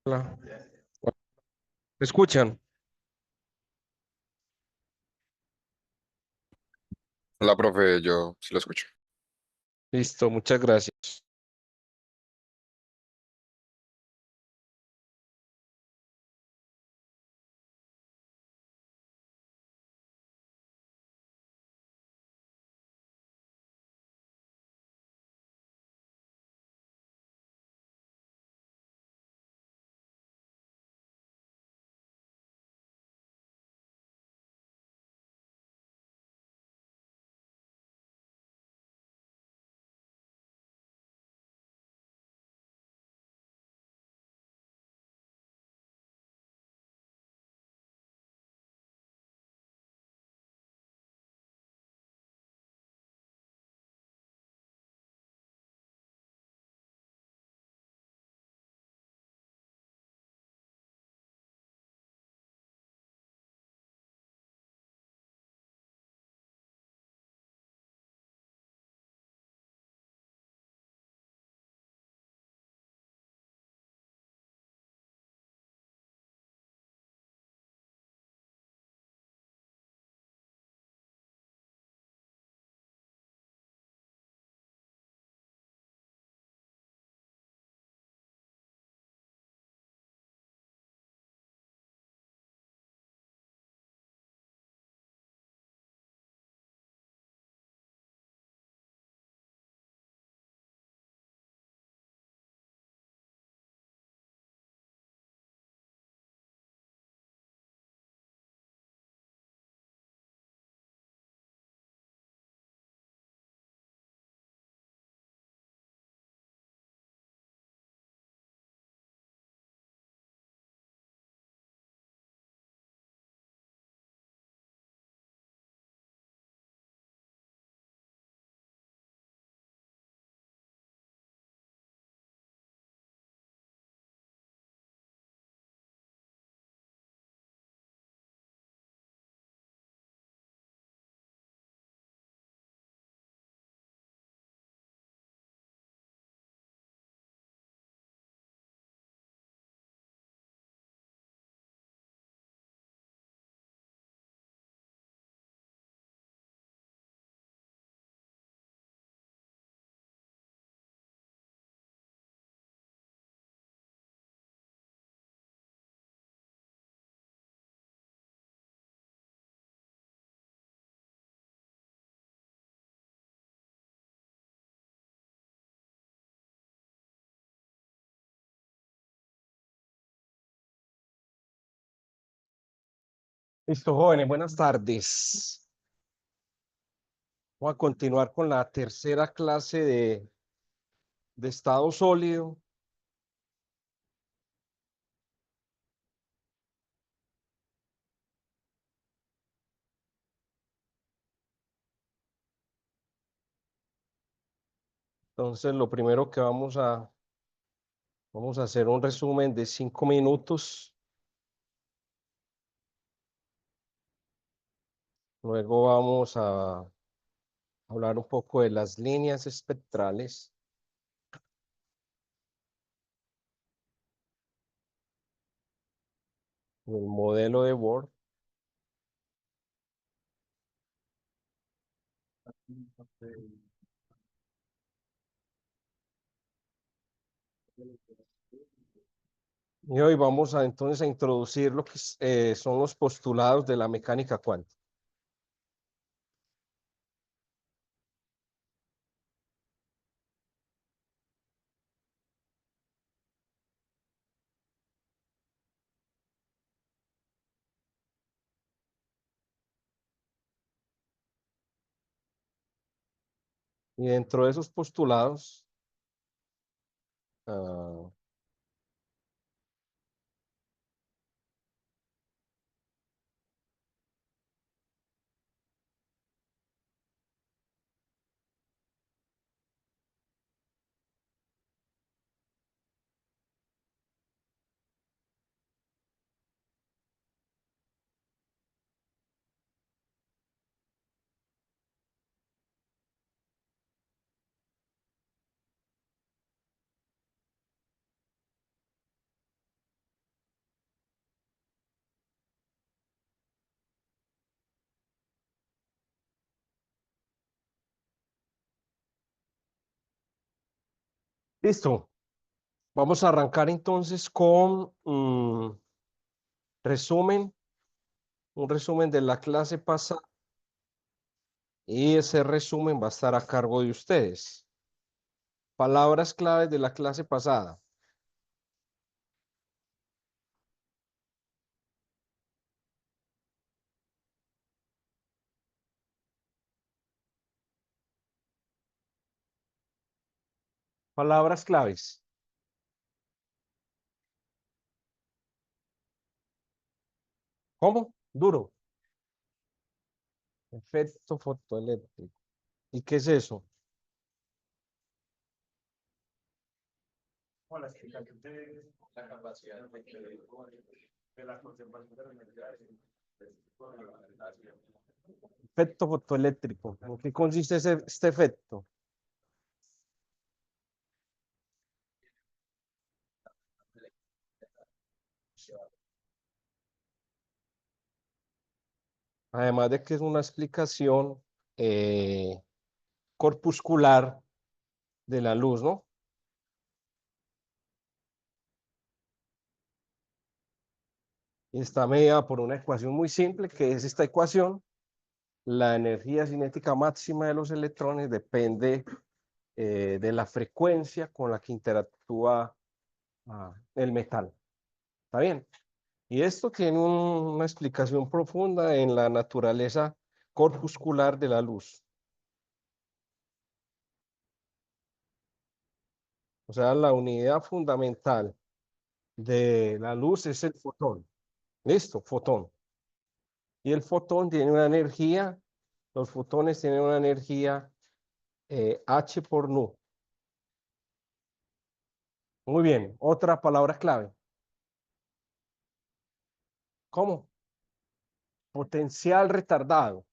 Hola. ¿Me escuchan? Hola, profe, yo sí lo escucho. Listo, muchas gracias. Listo, jóvenes, buenas tardes. Vamos a continuar con la tercera clase de estado sólido. Entonces, lo primero que vamos a hacer un resumen de 5 minutos. Luego vamos a hablar un poco de las líneas espectrales, del modelo de Bohr. Y hoy vamos a entonces a introducir lo que son los postulados de la mecánica cuántica. Y dentro de esos postulados, ah, Listo. Vamos a arrancar entonces con resumen, un resumen de la clase pasada y ese resumen va a estar a cargo de ustedes. Palabras claves de la clase pasada. Palabras claves. ¿Cómo? Duro. Efecto fotoeléctrico. ¿Y qué es eso? Efecto fotoeléctrico. ¿En qué consiste este efecto? Además de que es una explicación eh, corpuscular de la luz, ¿no? Y está medida por una ecuación muy simple, que es esta ecuación. La energía cinética máxima de los electrones depende de la frecuencia con la que interactúa el metal. ¿Está bien? Y esto tiene una explicación profunda en la naturaleza corpuscular de la luz. O sea, la unidad fundamental de la luz es el fotón. Listo, fotón. Y el fotón tiene una energía, los fotones tienen una energía H por nu. Muy bien, otra palabra clave. ¿Cómo? Potencial retardado.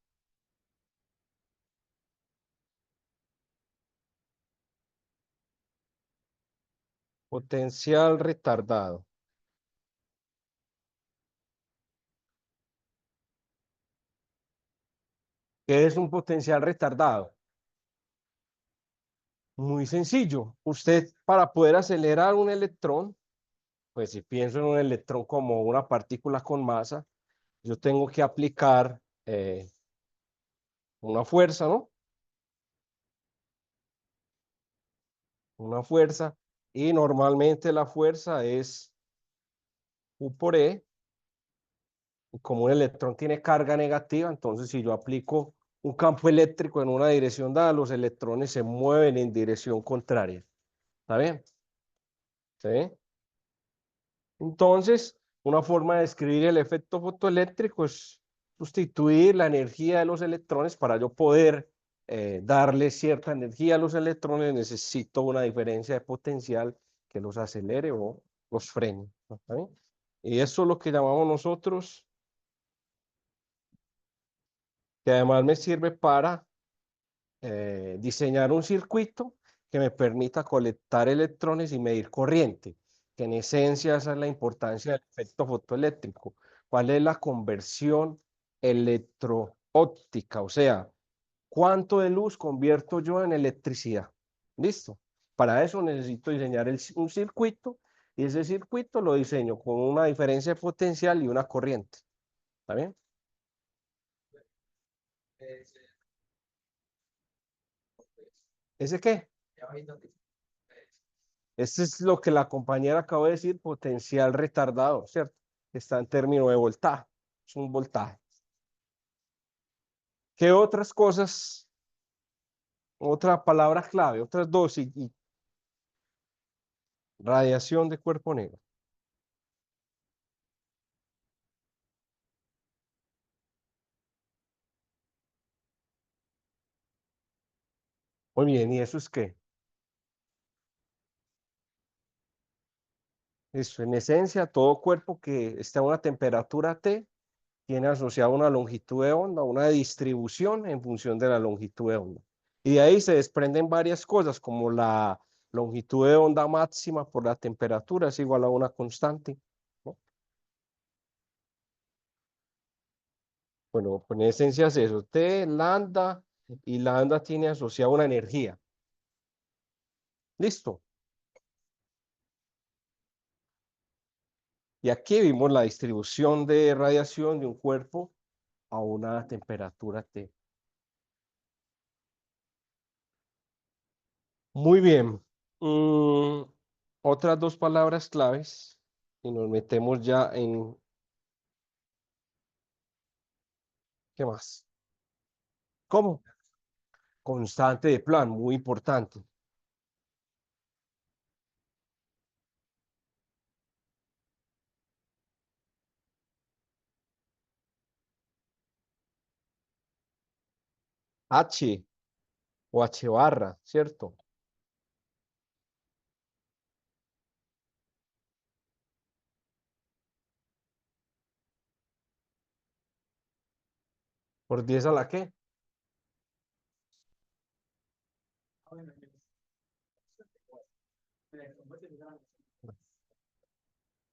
Potencial retardado. ¿Qué es un potencial retardado? Muy sencillo. Usted, para poder acelerar un electrón, pues si pienso en un electrón como una partícula con masa, yo tengo que aplicar una fuerza, ¿no? Una fuerza. Y normalmente la fuerza es U por E. Y como un electrón tiene carga negativa, entonces si yo aplico un campo eléctrico en una dirección dada, los electrones se mueven en dirección contraria. ¿Está bien? ¿Sí? Entonces, una forma de describir el efecto fotoeléctrico es sustituir la energía de los electrones para yo poder darle cierta energía a los electrones. Necesito una diferencia de potencial que los acelere o los frene. ¿Está bien? Y eso es lo que llamamos nosotros, que además me sirve para diseñar un circuito que me permita colectar electrones y medir corriente, que en esencia esa es la importancia del efecto fotoeléctrico. ¿Cuál es la conversión electroóptica? O sea, ¿cuánto de luz convierto yo en electricidad? ¿Listo? Para eso necesito diseñar un circuito y ese circuito lo diseño con una diferencia de potencial y una corriente. ¿Está bien? ¿Ese qué? Este es lo que la compañera acaba de decir, potencial retardado, ¿cierto? Está en términos de voltaje, es un voltaje. ¿Qué otras cosas, otra palabra clave, otras dos, y radiación de cuerpo negro? Muy bien, ¿y eso es qué? Eso, en esencia, todo cuerpo que está a una temperatura T tiene asociada una longitud de onda, una distribución en función de la longitud de onda. Y de ahí se desprenden varias cosas, como la longitud de onda máxima por la temperatura es igual a una constante, ¿no? Bueno, pues en esencia es eso, T, lambda, y lambda tiene asociada una energía. Listo. Y aquí vimos la distribución de radiación de un cuerpo a una temperatura T. Muy bien. Mm, otras dos palabras claves y nos metemos ya en, ¿qué más? ¿Cómo? Constante de plan, muy importante. H o H barra, ¿cierto? ¿Por 10 a la qué?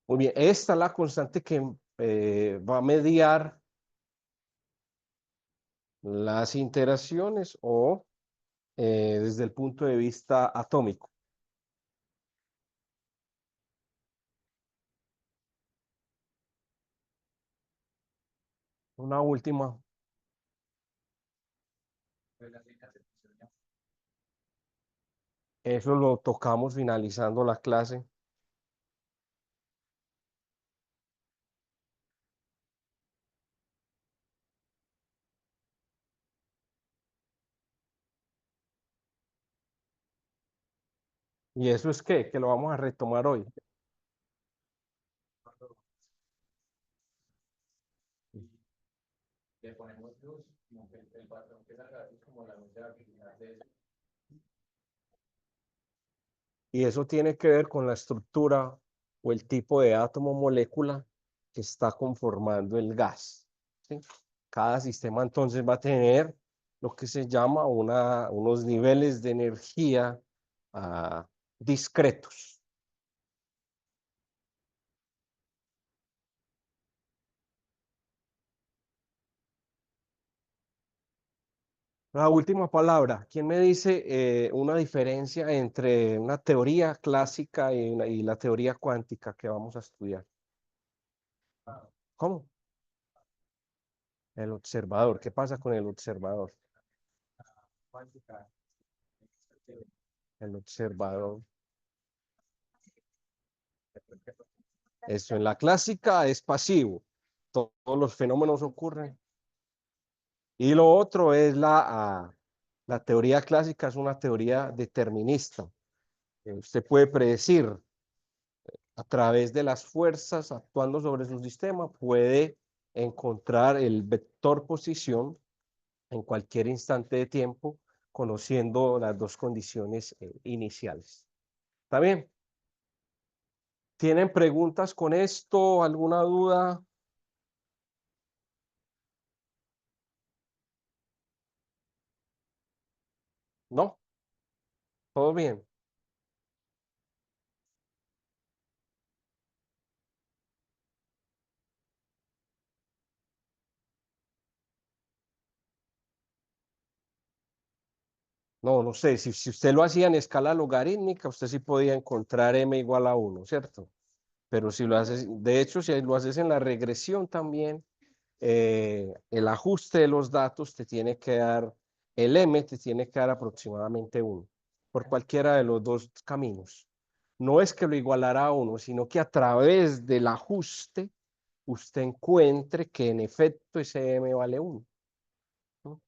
Muy bien, esta es la constante que va a mediar las interacciones o desde el punto de vista atómico. Una última. Eso lo tocamos finalizando la clase. ¿Y eso es qué? Que lo vamos a retomar hoy. Y eso tiene que ver con la estructura o el tipo de átomo molécula que está conformando el gas. ¿Sí? Cada sistema entonces va a tener lo que se llama unos niveles de energía discretos. La última palabra. ¿Quién me dice una diferencia entre una teoría clásica y la teoría cuántica que vamos a estudiar? ¿Cómo? El observador. ¿Qué pasa con el observador? El observador. Eso en la clásica es pasivo. Todos los fenómenos ocurren. Y lo otro es la teoría clásica, es una teoría determinista. Usted puede predecir a través de las fuerzas actuando sobre su sistema, puede encontrar el vector posición en cualquier instante de tiempo, conociendo las dos condiciones iniciales. ¿Está bien? ¿Tienen preguntas con esto? ¿Alguna duda? ¿No? ¿Todo bien? No, no sé, si usted lo hacía en escala logarítmica, usted sí podía encontrar m igual a 1, ¿cierto? Pero si lo haces, de hecho, si lo haces en la regresión también, el ajuste de los datos te tiene que dar, el m te tiene que dar aproximadamente 1, por cualquiera de los dos caminos. No es que lo igualará a 1, sino que a través del ajuste usted encuentre que en efecto ese m vale 1. ¿No?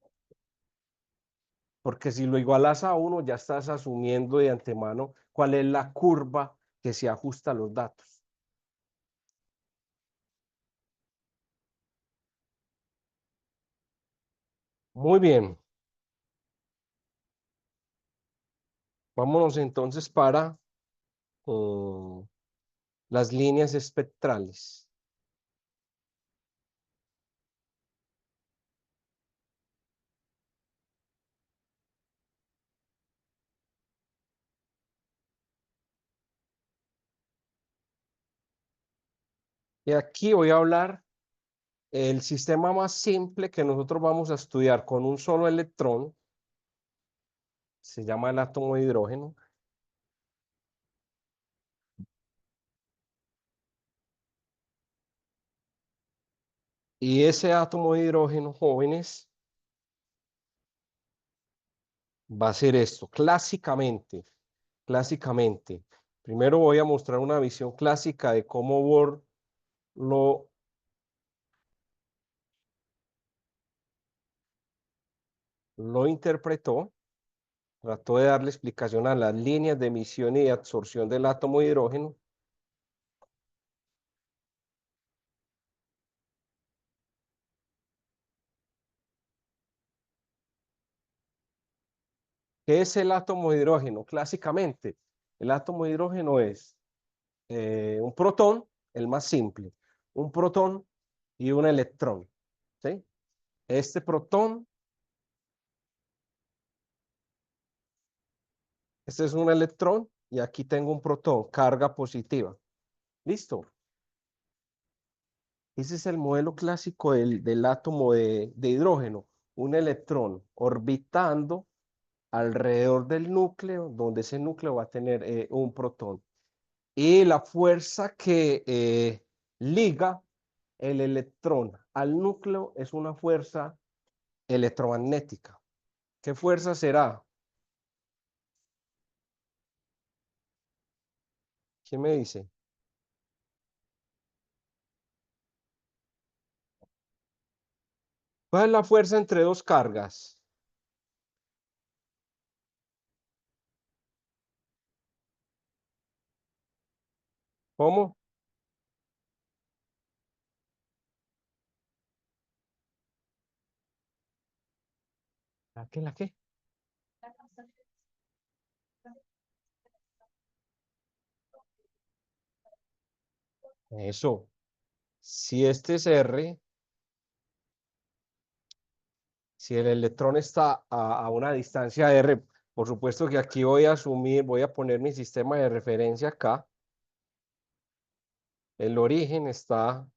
Porque si lo igualas a 1, ya estás asumiendo de antemano cuál es la curva que se ajusta a los datos. Muy bien, vámonos entonces para las líneas espectrales. Y aquí voy a hablar el sistema más simple que nosotros vamos a estudiar con un solo electrón, se llama el átomo de hidrógeno. Y ese átomo de hidrógeno, jóvenes, va a ser esto, clásicamente. Primero voy a mostrar una visión clásica de cómo Bohr lo, lo interpretó. Trató de darle explicación a las líneas de emisión y de absorción del átomo de hidrógeno. ¿Qué es el átomo de hidrógeno? Clásicamente, el átomo de hidrógeno es un protón, el más simple, un protón y un electrón. ¿Sí? Este protón, este es un electrón y aquí tengo un protón, carga positiva. ¿Listo? Ese es el modelo clásico del átomo de hidrógeno, un electrón orbitando alrededor del núcleo, donde ese núcleo va a tener un protón. Y la fuerza que liga el electrón al núcleo es una fuerza electromagnética. ¿Qué fuerza será? ¿Quién me dice? ¿Cuál es la fuerza entre dos cargas? ¿Cómo? ¿La qué? ¿La qué? Eso. Si este es R, si el electrón está a una distancia R, por supuesto que aquí voy a asumir, voy a poner mi sistema de referencia acá. El origen está,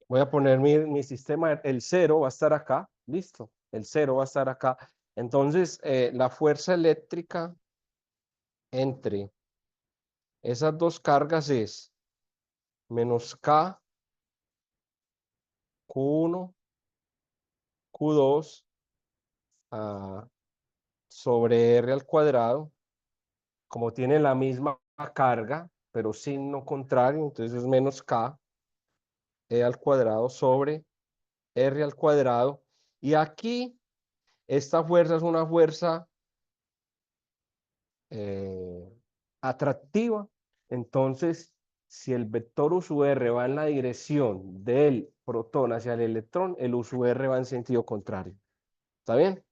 voy a poner mi sistema, el cero va a estar acá, listo, el cero va a estar acá. Entonces, la fuerza eléctrica entre esas dos cargas es menos K, Q1, Q2, sobre R al cuadrado. Como tiene la misma carga, pero signo contrario, entonces es menos K, E al cuadrado sobre R al cuadrado. Y aquí, esta fuerza es una fuerza eh, atractiva. Entonces, si el vector U sub R va en la dirección del protón hacia el electrón, el U sub R va en sentido contrario. ¿Está bien?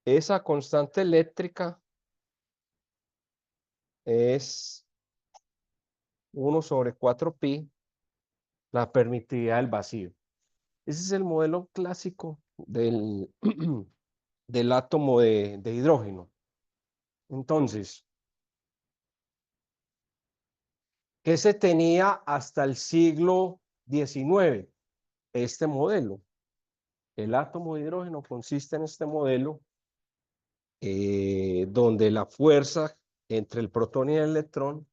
Esa constante eléctrica es 1/4pi, la permitividad del vacío. Ese es el modelo clásico del átomo de hidrógeno. Entonces, ¿qué se tenía hasta el siglo XIX? Este modelo. El átomo de hidrógeno consiste en este modelo donde la fuerza entre el protón y el electrón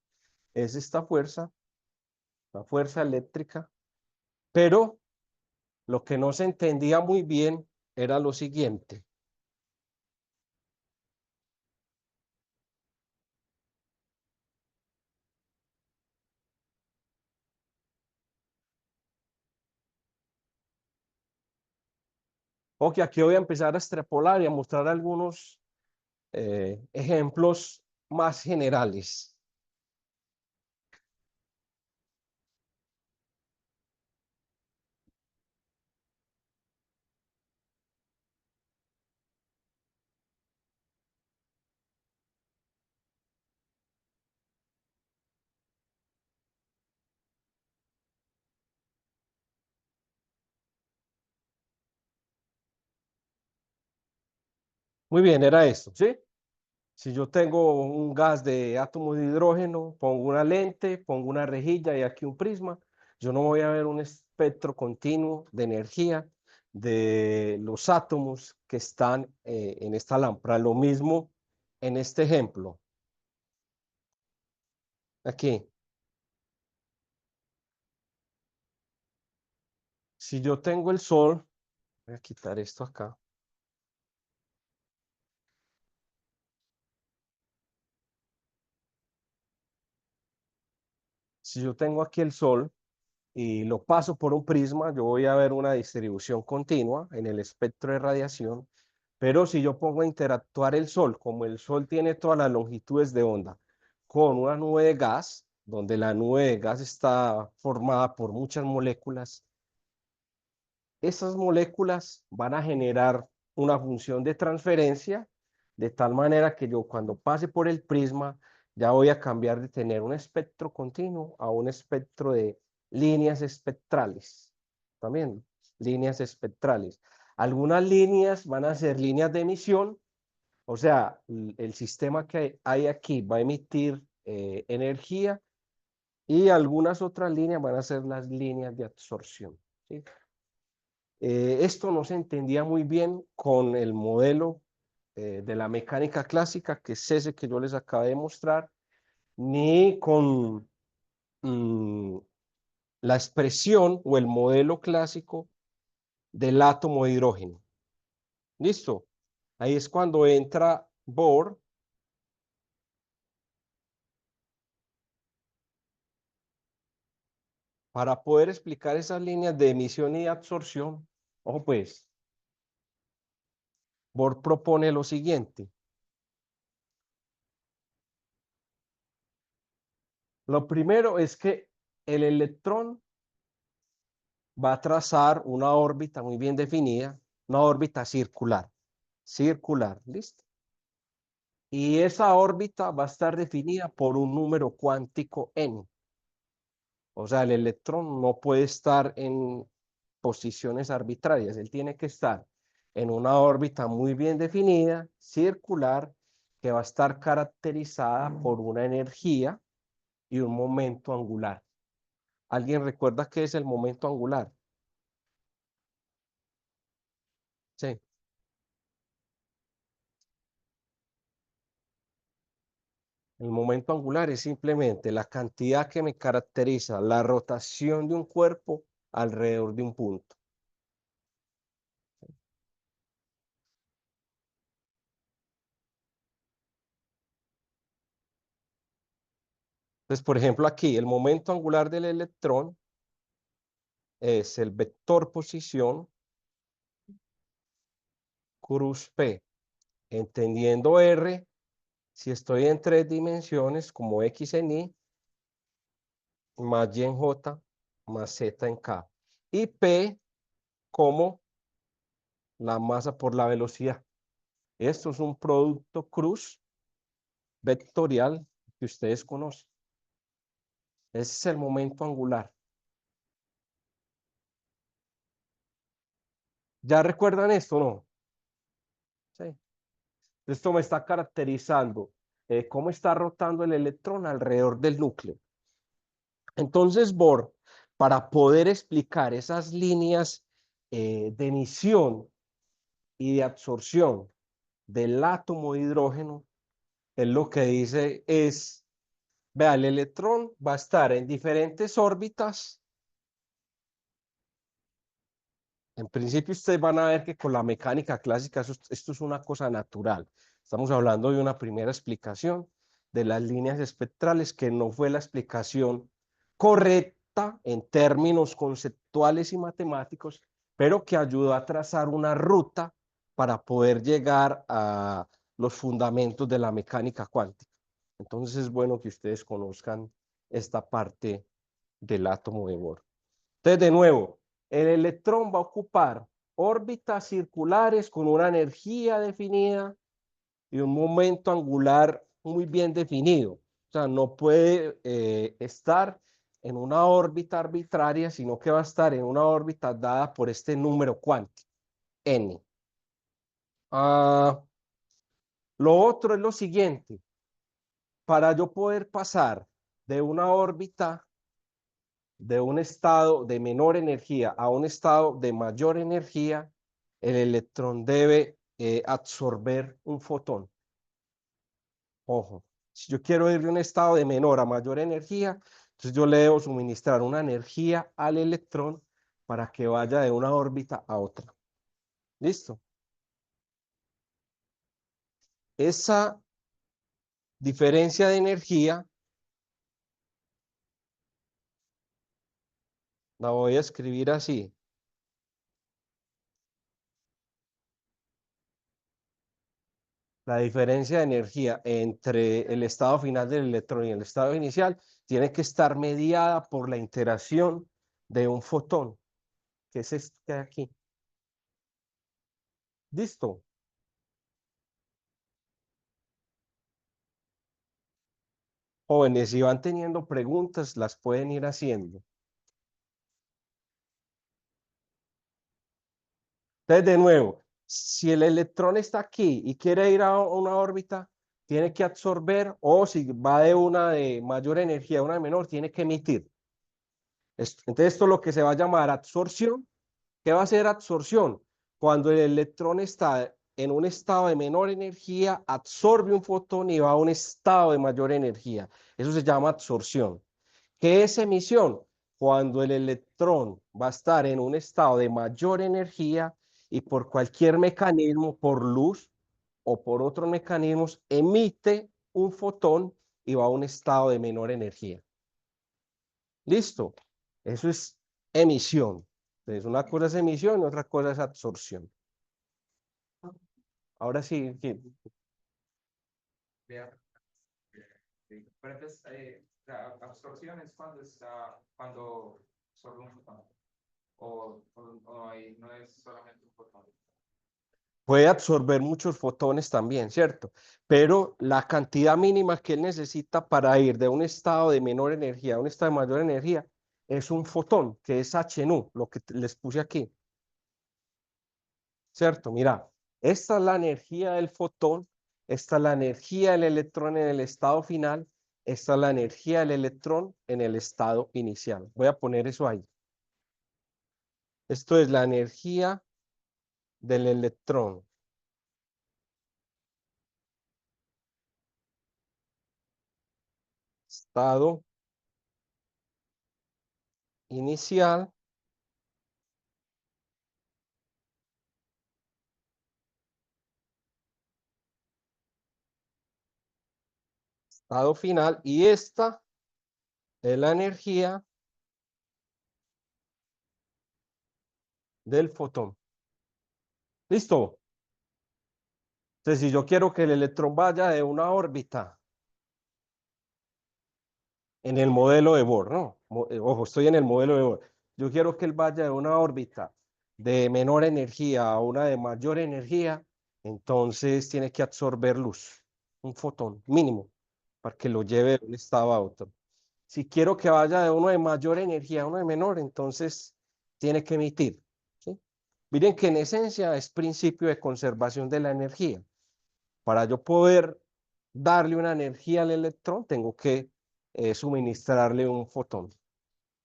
es esta fuerza, la fuerza eléctrica, pero lo que no se entendía muy bien era lo siguiente. Ok, aquí voy a empezar a extrapolar y a mostrar algunos ejemplos más generales. Muy bien, era esto, ¿sí? Si yo tengo un gas de átomos de hidrógeno, pongo una lente, pongo una rejilla y aquí un prisma, yo no voy a ver un espectro continuo de energía de los átomos que están en esta lámpara. Lo mismo en este ejemplo. Aquí. Si yo tengo el Sol, voy a quitar esto acá. Si yo tengo aquí el Sol y lo paso por un prisma, yo voy a ver una distribución continua en el espectro de radiación. Pero si yo pongo a interactuar el Sol, como el Sol tiene todas las longitudes de onda, con una nube de gas, donde la nube de gas está formada por muchas moléculas, esas moléculas van a generar una función de transferencia de tal manera que yo cuando pase por el prisma ya voy a cambiar de tener un espectro continuo a un espectro de líneas espectrales. También líneas espectrales. Algunas líneas van a ser líneas de emisión, o sea, el sistema que hay aquí va a emitir energía y algunas otras líneas van a ser las líneas de absorción. ¿Sí? Esto no se entendía muy bien con el modelo de la mecánica clásica, que es ese que yo les acabé de mostrar, ni con la expresión o el modelo clásico del átomo de hidrógeno. ¿Listo? Ahí es cuando entra Bohr para poder explicar esas líneas de emisión y absorción. Ojo pues, Bohr propone lo siguiente. Lo primero es que el electrón va a trazar una órbita muy bien definida, una órbita circular, ¿listo? Y esa órbita va a estar definida por un número cuántico n. O sea, el electrón no puede estar en posiciones arbitrarias, él tiene que estar en una órbita muy bien definida, circular, que va a estar caracterizada por una energía y un momento angular. ¿Alguien recuerda qué es el momento angular? Sí. El momento angular es simplemente la cantidad que me caracteriza la rotación de un cuerpo alrededor de un punto. Entonces, por ejemplo, aquí el momento angular del electrón es el vector posición cruz P, entendiendo R, si estoy en tres dimensiones como X en Y, más Y en J, más Z en K. Y P como la masa por la velocidad. Esto es un producto cruz vectorial que ustedes conocen. Ese es el momento angular. ¿Ya recuerdan esto, no? Sí. Esto me está caracterizando cómo está rotando el electrón alrededor del núcleo. Entonces, Bohr, para poder explicar esas líneas de emisión y de absorción del átomo de hidrógeno, él lo que dice es, vea, el electrón va a estar en diferentes órbitas. En principio ustedes van a ver que con la mecánica clásica esto es una cosa natural. Estamos hablando de una primera explicación de las líneas espectrales que no fue la explicación correcta en términos conceptuales y matemáticos, pero que ayudó a trazar una ruta para poder llegar a los fundamentos de la mecánica cuántica. Entonces es bueno que ustedes conozcan esta parte del átomo de Bohr. Entonces, de nuevo, el electrón va a ocupar órbitas circulares con una energía definida y un momento angular muy bien definido. O sea, no puede estar en una órbita arbitraria, sino que va a estar en una órbita dada por este número cuántico, n. Lo otro es lo siguiente. Para yo poder pasar de una órbita de un estado de menor energía a un estado de mayor energía, el electrón debe absorber un fotón. Ojo, si yo quiero ir de un estado de menor a mayor energía, entonces yo le debo suministrar una energía al electrón para que vaya de una órbita a otra. ¿Listo? Esa diferencia de energía la voy a escribir así. La diferencia de energía entre el estado final del electrón y el estado inicial tiene que estar mediada por la interacción de un fotón, que es este de aquí. ¿Listo? Jóvenes, si van teniendo preguntas, las pueden ir haciendo. Entonces, de nuevo, si el electrón está aquí y quiere ir a una órbita, tiene que absorber, o si va de una de mayor energía a una de menor, tiene que emitir. Entonces, esto es lo que se va a llamar absorción. ¿Qué va a ser absorción? Cuando el electrón está en un estado de menor energía, absorbe un fotón y va a un estado de mayor energía. Eso se llama absorción. ¿Qué es emisión? Cuando el electrón va a estar en un estado de mayor energía y por cualquier mecanismo, por luz o por otros mecanismos, emite un fotón y va a un estado de menor energía. ¿Listo? Eso es emisión. Entonces, una cosa es emisión y otra cosa es absorción. Ahora sí, Vea, pero entonces, la absorción es cuando cuando absorbe un fotón, o ahí no es solamente un fotón. puede absorber muchos fotones también, ¿cierto? Pero la cantidad mínima que él necesita para ir de un estado de menor energía a un estado de mayor energía es un fotón, que es h nu, lo que les puse aquí, ¿cierto? Mira, esta es la energía del fotón, esta es la energía del electrón en el estado final, esta es la energía del electrón en el estado inicial. Voy a poner eso ahí. Esto es la energía del electrón, estado inicial, estado final, y esta es la energía del fotón. ¿Listo? Entonces, si yo quiero que el electrón vaya de una órbita en el modelo de Bohr, ¿no? Ojo, estoy en el modelo de Bohr. Yo quiero que él vaya de una órbita de menor energía a una de mayor energía, entonces tiene que absorber luz, un fotón mínimo, para que lo lleve de un estado a otro. Si quiero que vaya de uno de mayor energía a uno de menor, entonces tiene que emitir. ¿Sí? Miren que en esencia es principio de conservación de la energía. Para yo poder darle una energía al electrón, tengo que suministrarle un fotón.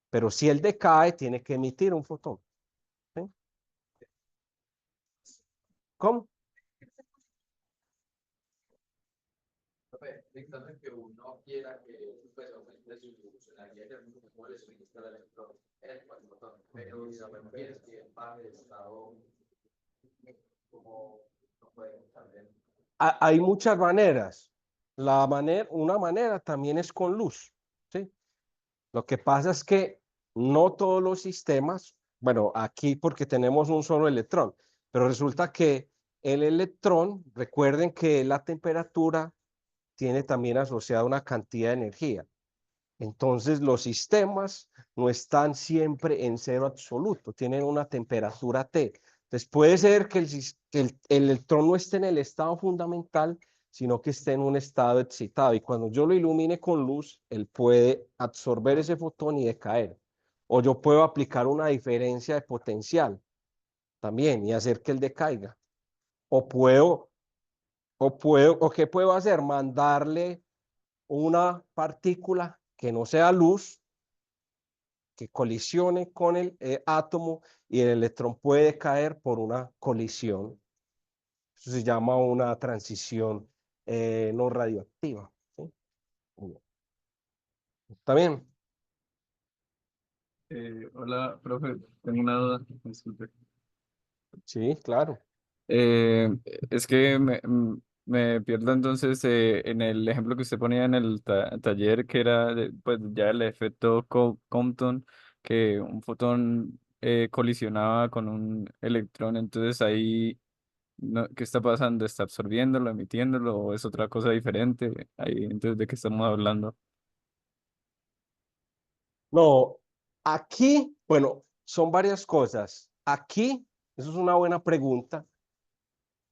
Pero si él decae, tiene que emitir un fotón. ¿Sí? ¿Cómo? En caso de que uno quiera que pues, aumente su energía, que no le suministra el electrón, es el botón. Pero si no quieres que baje de estado, como no puede también. Hay muchas maneras. Una manera también es con luz. ¿Sí? Lo que pasa es que no todos los sistemas, bueno, aquí porque tenemos un solo electrón, pero resulta que el electrón, recuerden que la temperatura tiene también asociada una cantidad de energía. Entonces, los sistemas no están siempre en cero absoluto, tienen una temperatura T. Entonces, puede ser que el electrón no esté en el estado fundamental, sino que esté en un estado excitado. Y cuando yo lo ilumine con luz, él puede absorber ese fotón y decaer. O yo puedo aplicar una diferencia de potencial también y hacer que él decaiga. O puedo, o ¿qué puedo hacer? Mandarle una partícula que no sea luz que colisione con el átomo y el electrón puede caer por una colisión. Eso se llama una transición no radioactiva. ¿Sí? ¿Está bien? Hola, profe, tengo una duda, disculpe. Sí, claro. Eh, es que me pierdo entonces en el ejemplo que usted ponía en el taller, que era pues ya el efecto Compton, que un fotón colisionaba con un electrón, entonces ahí, ¿qué está pasando? ¿Está absorbiéndolo, emitiéndolo o es otra cosa diferente? Ahí, entonces, ¿de qué estamos hablando? No, aquí, bueno, son varias cosas. Aquí, eso es una buena pregunta.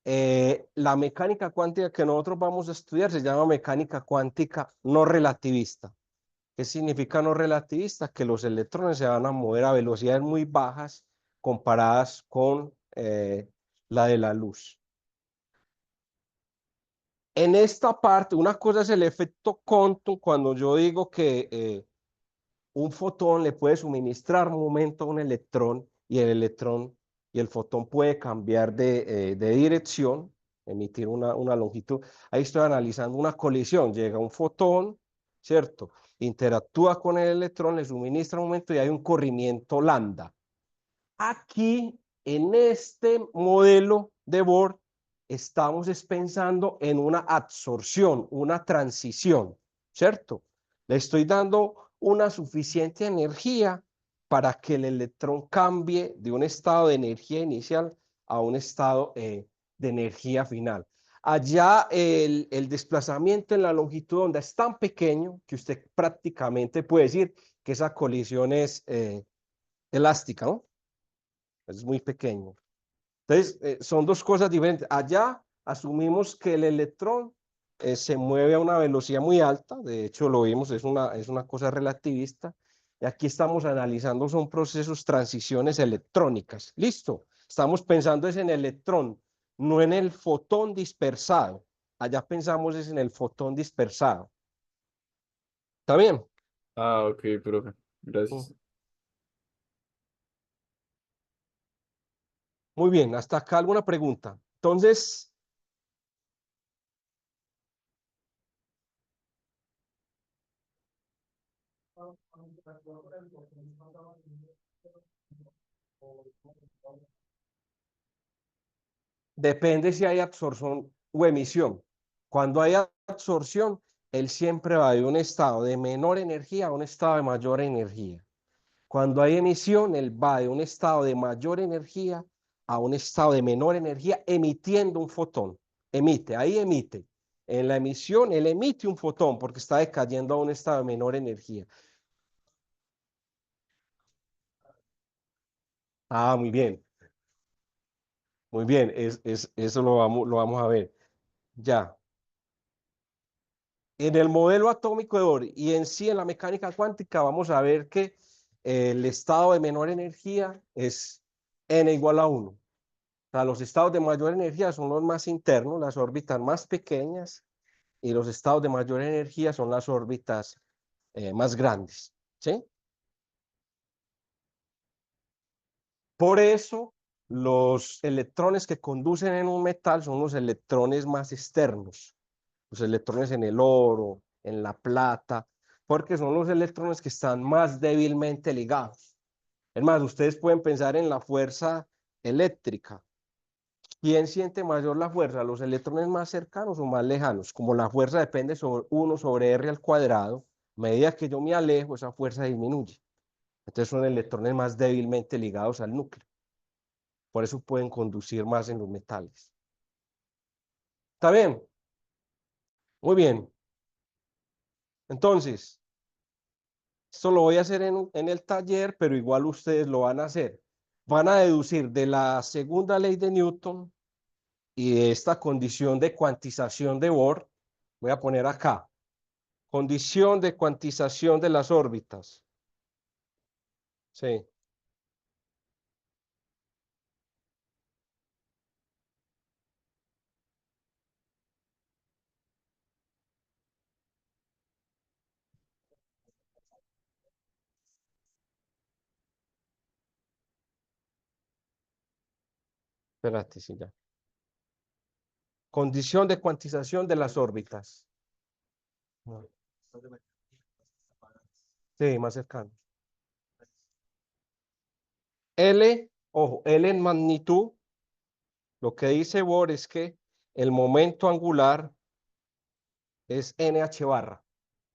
La mecánica cuántica que nosotros vamos a estudiar se llama mecánica cuántica no relativista. ¿Qué significa no relativista? Que los electrones se van a mover a velocidades muy bajas comparadas con la de la luz. En esta parte, una cosa es el efecto Compton, cuando yo digo que un fotón le puede suministrar un momento a un electrón y el electrón y el fotón puede cambiar de dirección, emitir una longitud. Ahí estoy analizando una colisión. Llega un fotón, ¿cierto? Interactúa con el electrón, le suministra un momento y hay un corrimiento lambda. Aquí, en este modelo de Bohr, estamos pensando en una absorción, una transición, ¿cierto? Le estoy dando una suficiente energía para que el electrón cambie de un estado de energía inicial a un estado de energía final. Allá el desplazamiento en la longitud de onda es tan pequeño que usted prácticamente puede decir que esa colisión es elástica, ¿no? Es muy pequeño. Entonces, son dos cosas diferentes. Allá asumimos que el electrón se mueve a una velocidad muy alta, de hecho lo vimos, es una cosa relativista, y aquí estamos analizando, son procesos, transiciones electrónicas. Listo, estamos pensando es en el electrón, no en el fotón dispersado. Allá pensamos es en el fotón dispersado. ¿Está bien? Ah, ok, profe, Mm. gracias. Muy bien, hasta acá alguna pregunta. Entonces, depende si hay absorción o emisión. Cuando hay absorción, él siempre va de un estado de menor energía a un estado de mayor energía. Cuando hay emisión, él va de un estado de mayor energía a un estado de menor energía, emitiendo un fotón. Emite, ahí emite. En la emisión, él emite un fotón porque está decayendo a un estado de menor energía. Ah, muy bien, muy bien. Eso lo vamos a ver. Ya. En el modelo atómico de Bohr y en sí en la mecánica cuántica vamos a ver que el estado de menor energía es n igual a 1. O sea, los estados de mayor energía son los más internos, las órbitas más pequeñas, y los estados de mayor energía son las órbitas más grandes. ¿Sí? Por eso, los electrones que conducen en un metal son los electrones más externos. Los electrones en el oro, en la plata, porque son los electrones que están más débilmente ligados. Es más, ustedes pueden pensar en la fuerza eléctrica. ¿Quién siente mayor la fuerza? ¿Los electrones más cercanos o más lejanos? Como la fuerza depende sobre 1 sobre r al cuadrado, a medida que yo me alejo, esa fuerza disminuye. Entonces son electrones más débilmente ligados al núcleo. Por eso pueden conducir más en los metales. ¿Está bien? Muy bien. Entonces, esto lo voy a hacer en el taller, pero igual ustedes lo van a hacer. Van a deducir de la segunda ley de Newton y de esta condición de cuantización de Bohr. Voy a poner acá. Condición de cuantización de las órbitas. Sí. Espérate, sí, ya. Condición de cuantización de las órbitas. No. Sí, más cercano. L, ojo, L en magnitud, lo que dice Bohr es que el momento angular es NH barra.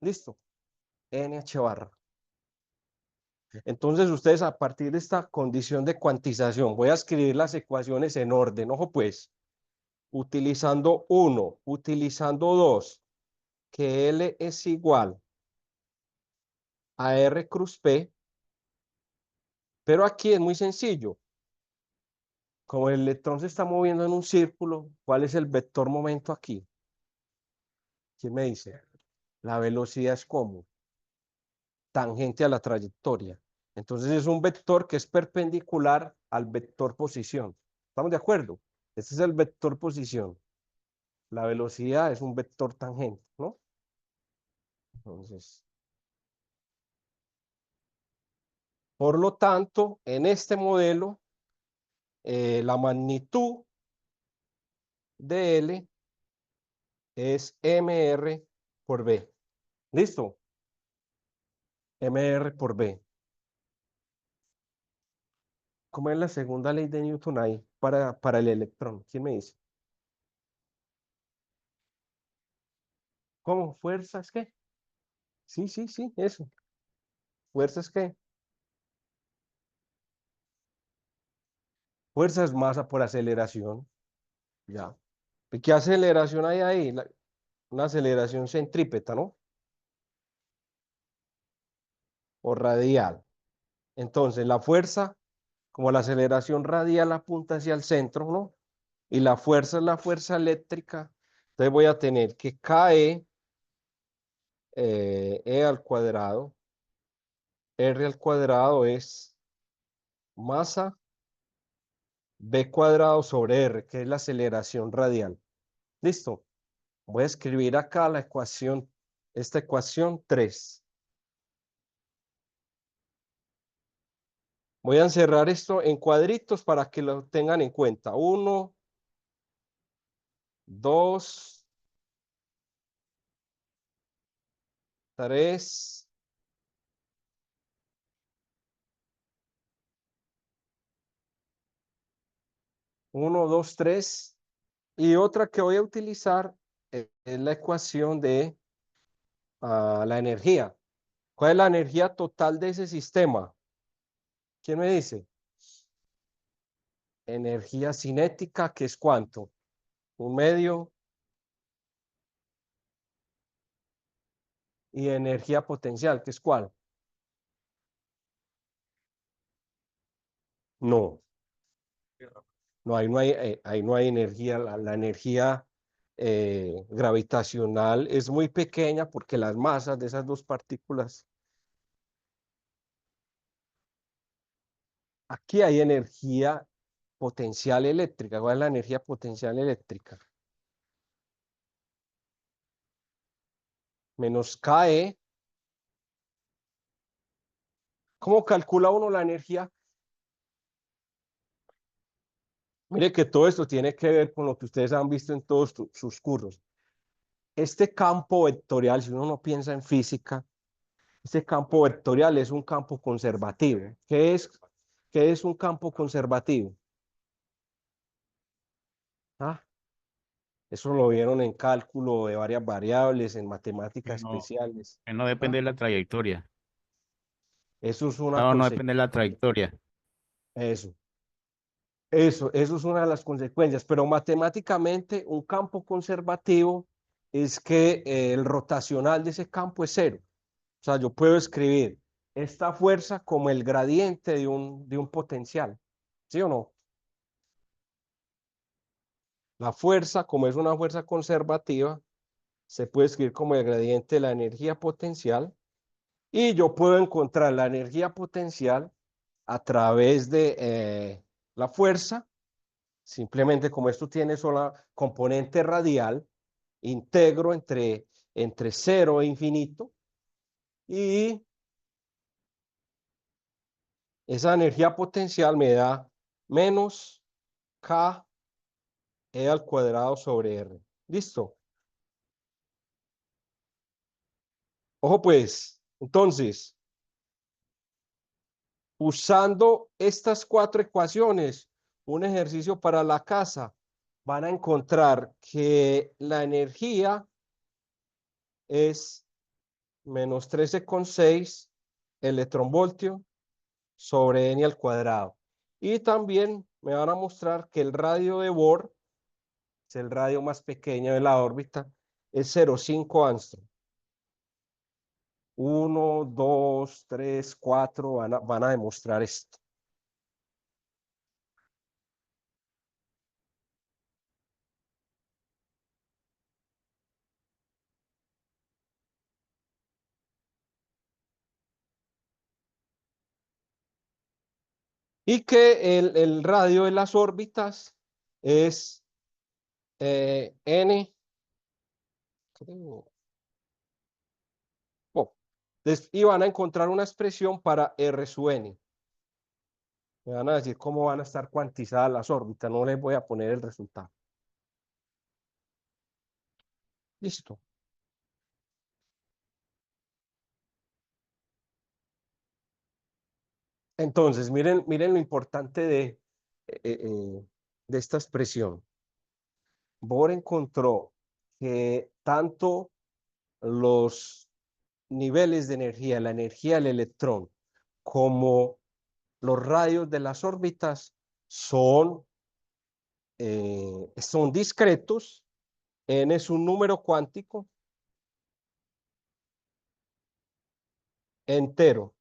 ¿Listo? NH barra. Entonces ustedes a partir de esta condición de cuantización, voy a escribir las ecuaciones en orden, ojo pues, utilizando 1, utilizando 2, que L es igual a R cruz P, pero aquí es muy sencillo. Como el electrón se está moviendo en un círculo, ¿cuál es el vector momento aquí? ¿Quién me dice? La velocidad es como tangente a la trayectoria. Entonces es un vector que es perpendicular al vector posición. ¿Estamos de acuerdo? Este es el vector posición. La velocidad es un vector tangente, ¿no? Entonces, por lo tanto, en este modelo, la magnitud de L es mr por B. ¿Listo? Mr por B. ¿Cómo es la segunda ley de Newton ahí para el electrón? ¿Quién me dice? ¿Cómo? ¿Fuerzas qué? Sí, sí, sí, eso. ¿Fuerzas qué? Fuerzas masa por aceleración. Ya. ¿Y qué aceleración hay ahí? Una aceleración centrípeta, ¿no? O radial. Entonces, la fuerza, como la aceleración radial apunta hacia el centro, ¿no? Y la fuerza es la fuerza eléctrica. Entonces voy a tener que KE, E al cuadrado, R al cuadrado es masa B cuadrado sobre R, que es la aceleración radial. ¿Listo? Voy a escribir acá la ecuación, esta ecuación 3. Voy a encerrar esto en cuadritos para que lo tengan en cuenta. 1, 2, 3, 1, 2, 3. Y otra que voy a utilizar es la ecuación de la energía. ¿Cuál es la energía total de ese sistema? ¿Quién me dice? Energía cinética, que es cuánto? Un medio. Y energía potencial, que es cuál? No, no, ahí no hay energía. La energía gravitacional es muy pequeña porque las masas de esas dos partículas. Aquí hay energía potencial eléctrica. ¿Cuál es la energía potencial eléctrica? Menos KE. ¿Cómo calcula uno la energía? Mire que todo esto tiene que ver con lo que ustedes han visto en todos sus cursos. Este campo vectorial, si uno no piensa en física, este campo vectorial es un campo conservativo. Qué es un campo conservativo? Ah, eso lo vieron en cálculo de varias variables, en matemáticas especiales. Que no Ah, depende de la trayectoria. eso es una No, no depende de la consecuencia. trayectoria. Eso. Eso es una de las consecuencias, pero matemáticamente un campo conservativo es que el rotacional de ese campo es cero. O sea, yo puedo escribir esta fuerza como el gradiente de un potencial, ¿sí o no? La fuerza, como es una fuerza conservativa, se puede escribir como el gradiente de la energía potencial y yo puedo encontrar la energía potencial a través de la fuerza. Simplemente como esto tiene sola componente radial, integro entre 0 e infinito y esa energía potencial me da menos K E al cuadrado sobre R. ¿Listo? Ojo pues, entonces, usando estas cuatro ecuaciones, un ejercicio para la casa, van a encontrar que la energía es menos 13,6 electronvoltio sobre n al cuadrado. Y también me van a mostrar que el radio de Bohr, es el radio más pequeño de la órbita, es 0,5 angstrom. 1, 2, 3, 4 van a demostrar esto. Y que el radio de las órbitas es n, creo, y van a encontrar una expresión para R sub n. Me van a decir cómo van a estar cuantizadas las órbitas. No les voy a poner el resultado. Listo. Entonces, miren lo importante de esta expresión. Bohr encontró que tanto los niveles de energía, la energía del electrón, como los radios de las órbitas son discretos. N es un número cuántico entero.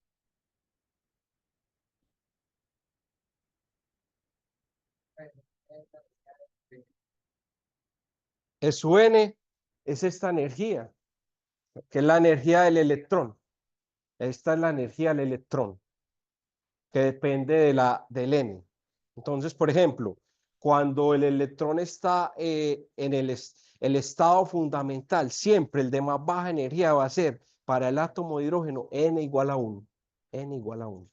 Su N es esta energía, que es la energía del electrón. Esta es la energía del electrón, que depende del N. Entonces, por ejemplo, cuando el electrón está en el estado fundamental, siempre el de más baja energía va a ser para el átomo de hidrógeno N igual a 1. N igual a 1.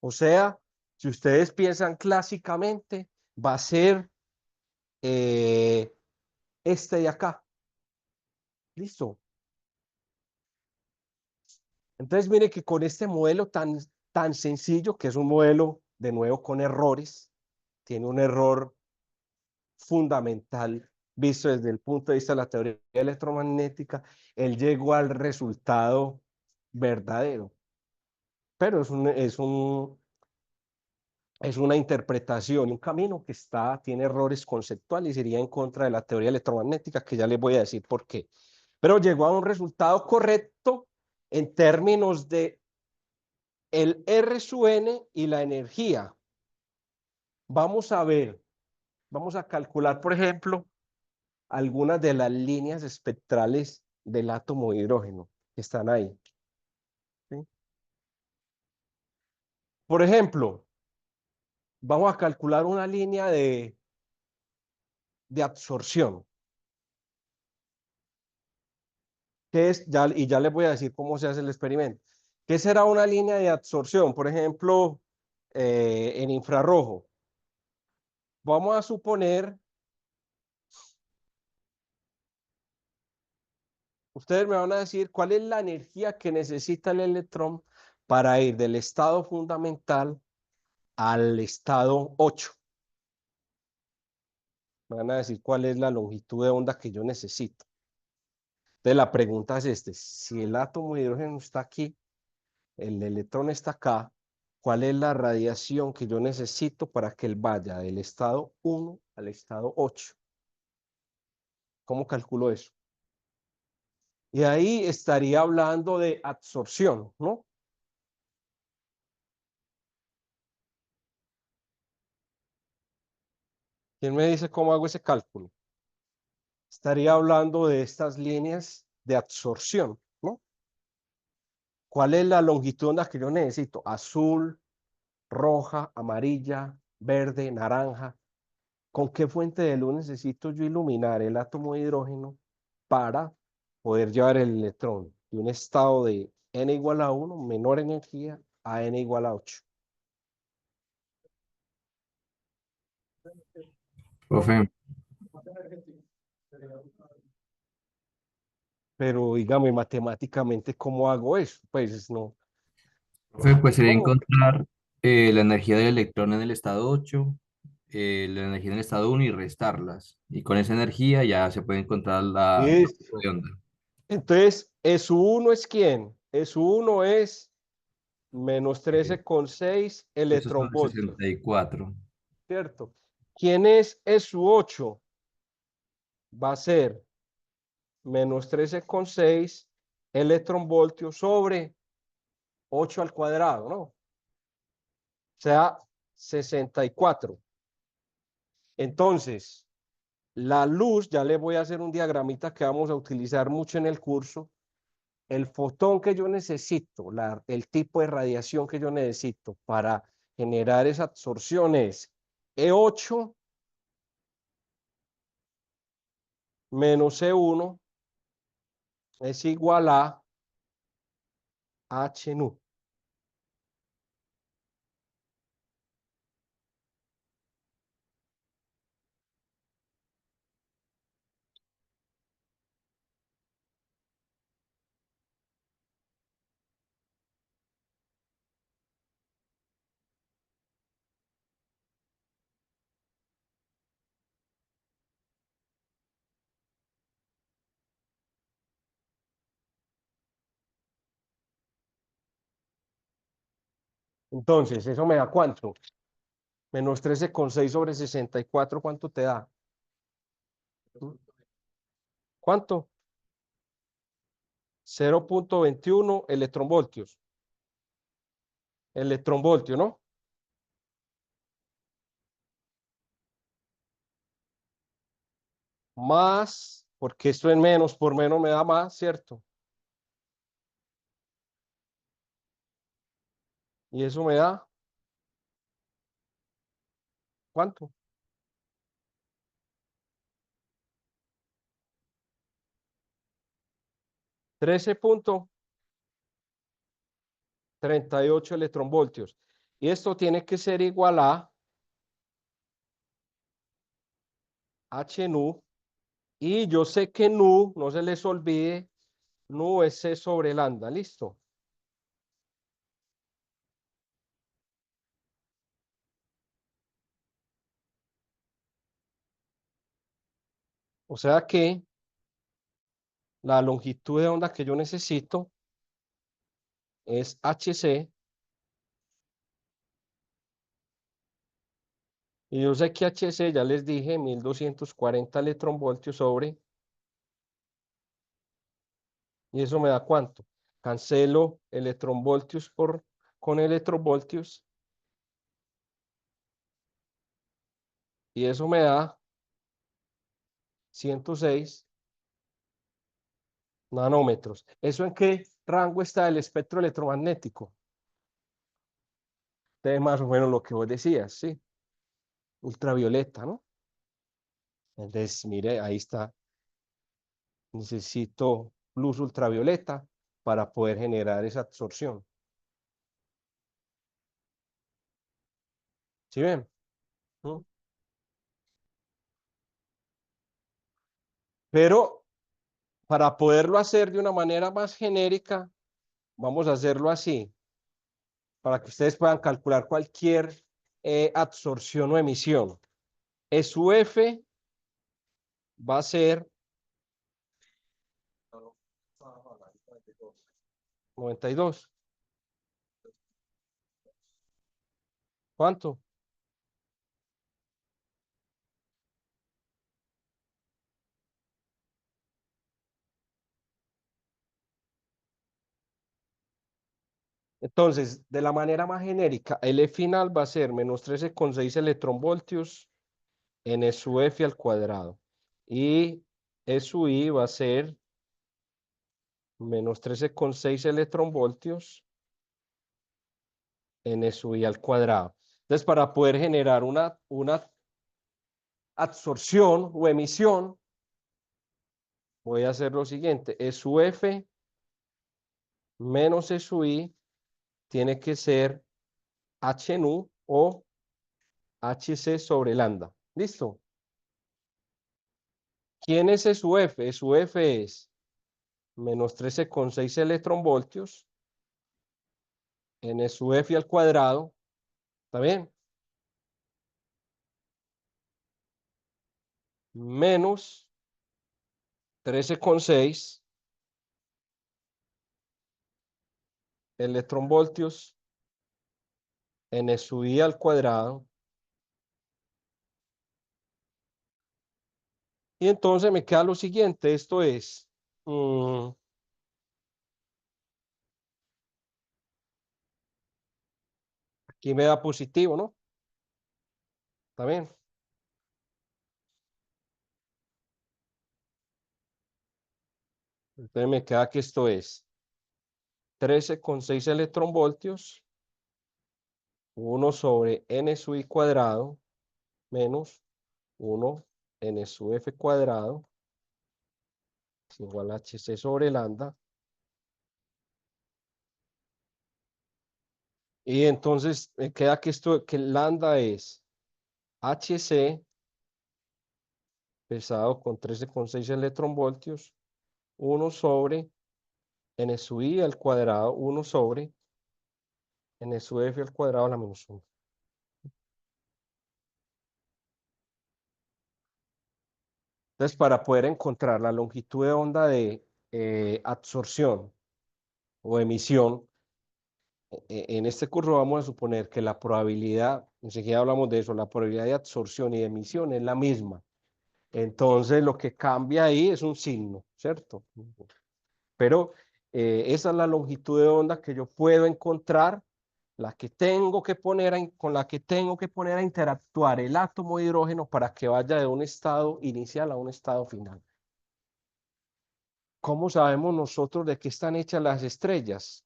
O sea, si ustedes piensan clásicamente, va a ser este de acá. Listo. Entonces, mire que con este modelo tan sencillo, que es un modelo, de nuevo, con errores, tiene un error fundamental visto desde el punto de vista de la teoría electromagnética, él llegó al resultado verdadero. Pero es una interpretación, un camino que tiene errores conceptuales y sería en contra de la teoría electromagnética, que ya les voy a decir por qué. Pero llegó a un resultado correcto en términos de el R sub n y la energía. Vamos a ver, vamos a calcular, por ejemplo, algunas de las líneas espectrales del átomo de hidrógeno que están ahí. ¿Sí? Por ejemplo, vamos a calcular una línea de absorción. Y ya les voy a decir cómo se hace el experimento. ¿Qué será una línea de absorción? Por ejemplo, en infrarrojo. Vamos a suponer, ustedes me van a decir cuál es la energía que necesita el electrón para ir del estado fundamental al estado 8. Me van a decir cuál es la longitud de onda que yo necesito. Entonces la pregunta es si el átomo de hidrógeno está aquí, el electrón está acá, ¿cuál es la radiación que yo necesito para que él vaya del estado 1 al estado 8? ¿Cómo calculo eso? Y ahí estaría hablando de absorción, ¿no? ¿Quién me dice cómo hago ese cálculo? Estaría hablando de estas líneas de absorción, ¿no? ¿Cuál es la longitud de onda que yo necesito? Azul, roja, amarilla, verde, naranja. ¿Con qué fuente de luz necesito yo iluminar el átomo de hidrógeno para poder llevar el electrón de un estado de n igual a 1, menor energía, a n igual a 8? Profe, Pero dígame matemáticamente, ¿cómo hago eso? Pues no. profe, pues sería ¿Cómo? encontrar la energía del electrón en el estado 8, la energía en el estado 1 y restarlas. Y con esa energía ya se puede encontrar la longitud Eso. de onda. Entonces, ¿S1 es quién? S1 es menos Eh, 13,6 Eso sobre electronvoltios, 64. ¿cierto? ¿Quién es S8? Va a ser menos 13,6 electronvoltios sobre 8 al cuadrado, ¿no? O sea, 64. Entonces, la luz, ya le voy a hacer un diagramita que vamos a utilizar mucho en el curso. El fotón que yo necesito, el tipo de radiación que yo necesito para generar esa absorción es E8 menos E1 es igual a H nu. Entonces, ¿eso me da cuánto? Menos 13,6 sobre 64, ¿cuánto te da? ¿Cuánto? 0,21 electronvoltios. Electronvoltio, ¿no? Más, porque esto en menos, por menos me da más, ¿cierto? Y eso me da, ¿cuánto? 13,38 electronvoltios. Y esto tiene que ser igual a H nu. Y yo sé que nu, no se les olvide, nu es C sobre lambda, ¿listo? O sea que la longitud de onda que yo necesito es HC. Y yo sé que HC, ya les dije, 1240 electronvoltios sobre, ¿y eso me da cuánto? Cancelo electronvoltios con electronvoltios, y eso me da 106 nanómetros. ¿Eso en qué rango está el espectro electromagnético? De más o menos lo que vos decías, ¿sí? Ultravioleta, ¿no? Entonces, mire, ahí está. Necesito luz ultravioleta para poder generar esa absorción. ¿Sí ven? ¿Mm? Pero para poderlo hacer de una manera más genérica, vamos a hacerlo así, para que ustedes puedan calcular cualquier absorción o emisión. Su F va a ser 92. ¿Cuánto? Entonces, de la manera más genérica, el E final va a ser menos 13,6 electronvoltios en su F al cuadrado. Y su I va a ser menos 13,6 electronvoltios en su I al cuadrado. Entonces, para poder generar una absorción o emisión, voy a hacer lo siguiente. Su F menos su I tiene que ser H nu o HC sobre lambda. ¿Listo? ¿Quién es SUF? SUF es menos 13,6 electronvoltios en SUF al cuadrado. ¿Está bien? Menos 13,6 electronvoltios en SUI al cuadrado. Y entonces me queda lo siguiente, esto es, aquí me da positivo, ¿no? ¿Está bien? Entonces me queda que esto es 13,6 electronvoltios, 1 sobre n sub i cuadrado, menos 1 n sub f cuadrado, es igual a hc sobre lambda. Y entonces me queda que que lambda es hc pesado con 13,6 electronvoltios, 1 sobre n sub i al cuadrado, 1 sobre n sub f al cuadrado a la menos 1. Entonces, para poder encontrar la longitud de onda de absorción o emisión, en este curso vamos a suponer que la probabilidad, enseguida hablamos de eso, la probabilidad de absorción y de emisión es la misma. Entonces, lo que cambia ahí es un signo, ¿cierto? Pero esa es la longitud de onda que yo puedo encontrar, la que tengo que poner con la que tengo que poner a interactuar el átomo de hidrógeno para que vaya de un estado inicial a un estado final. ¿Cómo sabemos nosotros de qué están hechas las estrellas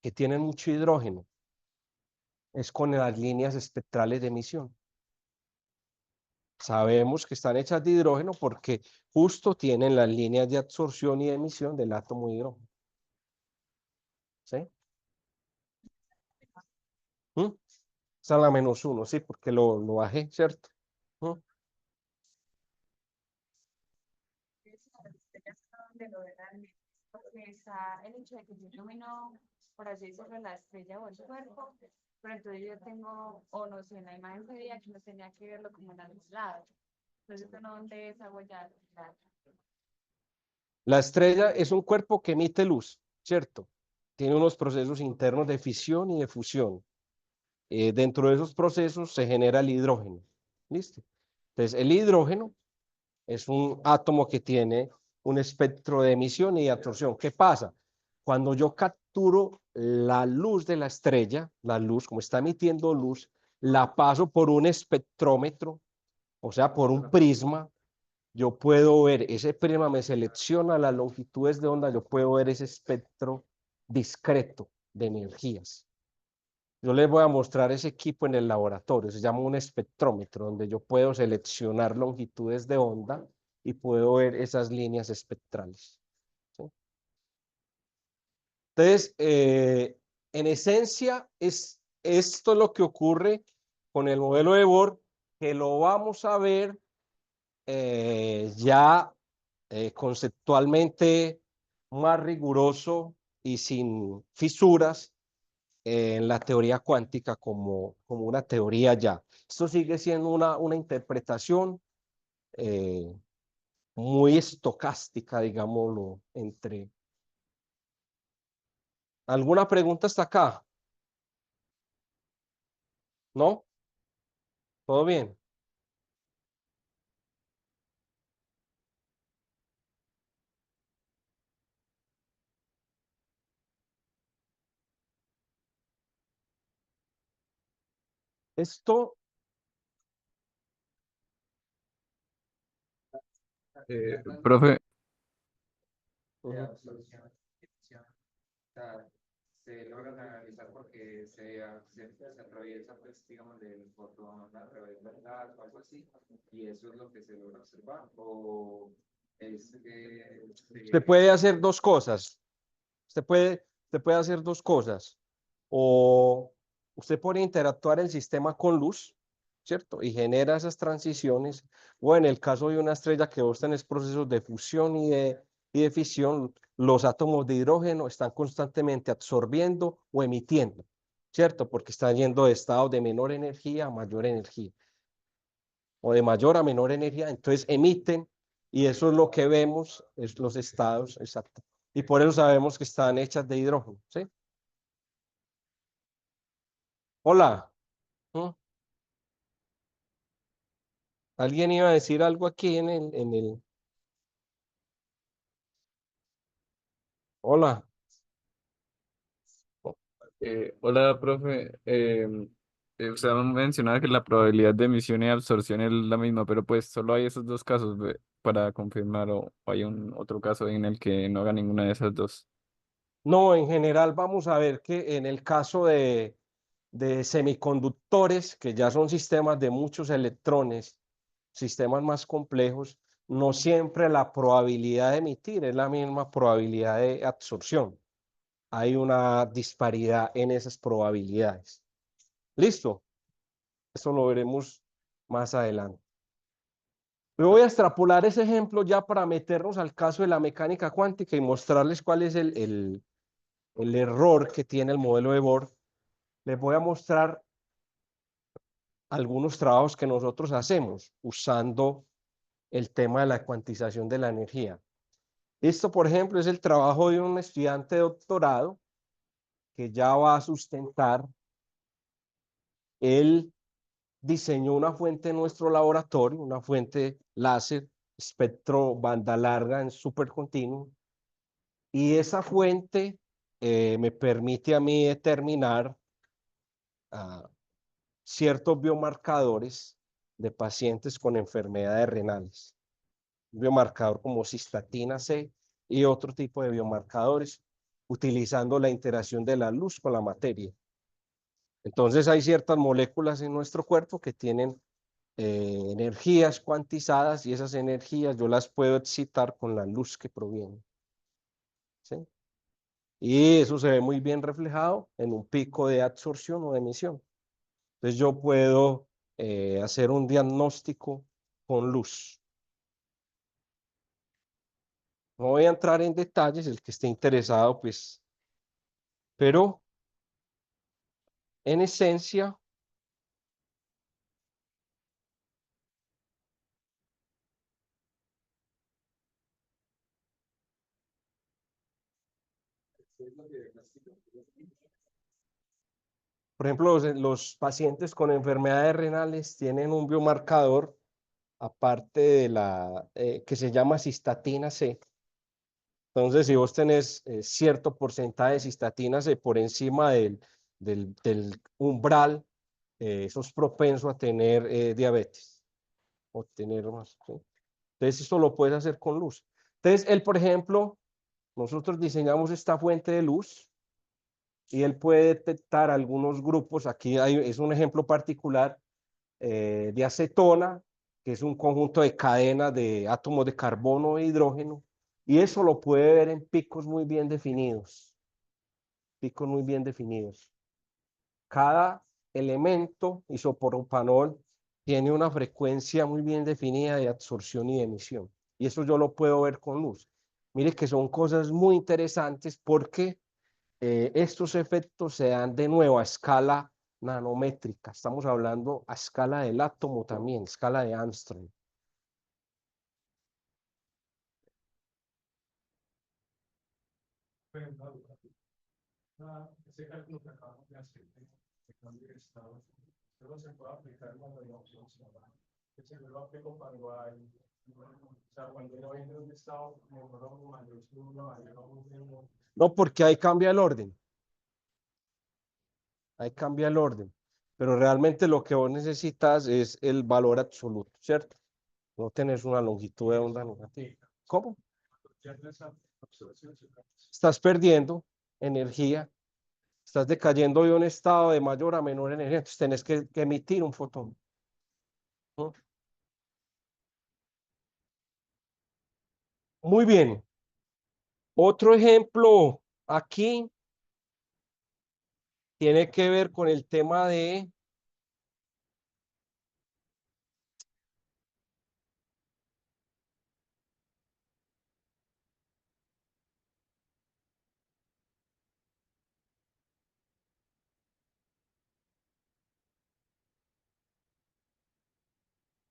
que tienen mucho hidrógeno? Es con las líneas espectrales de emisión. Sabemos que están hechas de hidrógeno porque justo tienen las líneas de absorción y emisión del átomo de hidrógeno. ¿Sí? ¿Mm? Esa es la menos 1, sí, porque lo bajé, ¿cierto? ¿Mm? De lo realmente, porque está el hecho de que yo ilumino, por así decirlo, la estrella o el cuerpo, pero entonces yo tengo, o no sé, en la imagen que veía que no tenía que verlo como en los lados. Entonces, ¿esto no dónde es agua ya? La estrella es un cuerpo que emite luz, ¿cierto? Tiene unos procesos internos de fisión y de fusión. Dentro de esos procesos se genera el hidrógeno. ¿Listo? Entonces, el hidrógeno es un átomo que tiene un espectro de emisión y de absorción. ¿Qué pasa? Cuando yo capturo la luz de la estrella, la luz, como está emitiendo luz, la paso por un espectrómetro, o sea, por un prisma. Yo puedo ver, ese prisma me selecciona las longitudes de onda, yo puedo ver ese espectro discreto de energías. Yo les voy a mostrar ese equipo en el laboratorio, se llama un espectrómetro, donde yo puedo seleccionar longitudes de onda y puedo ver esas líneas espectrales. ¿Sí? Entonces, en esencia, es esto lo que ocurre con el modelo de Bohr, que lo vamos a ver ya conceptualmente más riguroso y sin fisuras en la teoría cuántica como una teoría ya. Esto sigue siendo una interpretación eh, muy estocástica, digámoslo, entre... ¿Alguna pregunta hasta acá? ¿No? ¿Todo bien? Esto, Profe, Se logran analizar porque se atraviesa, pues, digamos, del fotón a través del gas o algo así, y eso es lo que se logra observar. O es que usted puede hacer dos cosas. Usted puede hacer dos cosas. O usted puede interactuar el sistema con luz, ¿cierto? Y genera esas transiciones, o en el caso de una estrella que vos tenés procesos de fusión y de fisión, los átomos de hidrógeno están constantemente absorbiendo o emitiendo, ¿cierto? Porque están yendo de estados de menor energía a mayor energía, o de mayor a menor energía, entonces emiten, y eso es lo que vemos, es los estados, exacto. Y por eso sabemos que están hechas de hidrógeno, ¿sí? Hola. ¿Mm? ¿Alguien iba a decir algo aquí en el... Hola. Hola, profe. Usted mencionaba que la probabilidad de emisión y absorción es la misma, pero pues solo hay esos dos casos para confirmar o hay un otro caso en el que no haga ninguna de esas dos. No, en general vamos a ver que en el caso de semiconductores, que ya son sistemas de muchos electrones, sistemas más complejos, no siempre la probabilidad de emitir es la misma probabilidad de absorción. Hay una disparidad en esas probabilidades. ¿Listo? Eso lo veremos más adelante. Yo voy a extrapolar ese ejemplo ya para meternos al caso de la mecánica cuántica y mostrarles cuál es el error que tiene el modelo de Bohr. Les voy a mostrar algunos trabajos que nosotros hacemos usando el tema de la cuantización de la energía. Esto, por ejemplo, es el trabajo de un estudiante de doctorado que ya va a sustentar. Él diseñó una fuente en nuestro laboratorio, una fuente láser, espectro banda larga en supercontinuo, y esa fuente me permite a mí determinar ciertos biomarcadores de pacientes con enfermedades renales. Un biomarcador como cistatina C y otro tipo de biomarcadores utilizando la interacción de la luz con la materia. Entonces hay ciertas moléculas en nuestro cuerpo que tienen energías cuantizadas y esas energías yo las puedo excitar con la luz que proviene, ¿sí? Y eso se ve muy bien reflejado en un pico de absorción o de emisión. Entonces yo puedo hacer un diagnóstico con luz. No voy a entrar en detalles, el que esté interesado, pues, pero en esencia, por ejemplo, los pacientes con enfermedades renales tienen un biomarcador, aparte de la que se llama cistatina C. Entonces, si vos tenés cierto porcentaje de cistatina C por encima del umbral, sos propenso a tener diabetes o tener más, ¿sí? Entonces, esto lo puedes hacer con luz. Entonces, él, por ejemplo, nosotros diseñamos esta fuente de luz y él puede detectar algunos grupos. Aquí es un ejemplo particular de acetona, que es un conjunto de cadenas de átomos de carbono e hidrógeno, y eso lo puede ver en picos muy bien definidos, picos muy bien definidos. Cada elemento isopropanol tiene una frecuencia muy bien definida de absorción y de emisión, y eso yo lo puedo ver con luz. Mire que son cosas muy interesantes porque estos efectos se dan de nuevo a escala nanométrica. Estamos hablando a escala del átomo también, escala de Armstrong. Ese cálculo que acabamos de hacer, de cambio de estado, solo se puede aplicar cuando hay opción solar. Ese yo lo aplico cuando hay, o sea, cuando no hay un estado, como no lo mayor, No, porque ahí cambia el orden. Ahí cambia el orden. Pero realmente lo que vos necesitas es el valor absoluto, ¿cierto? No tenés una longitud de onda negativa. ¿Cómo? ya no es absorción, Estás perdiendo energía, estás decayendo de un estado de mayor a menor energía, entonces tenés que emitir un fotón, ¿no? Muy bien. Otro ejemplo aquí tiene que ver con el tema de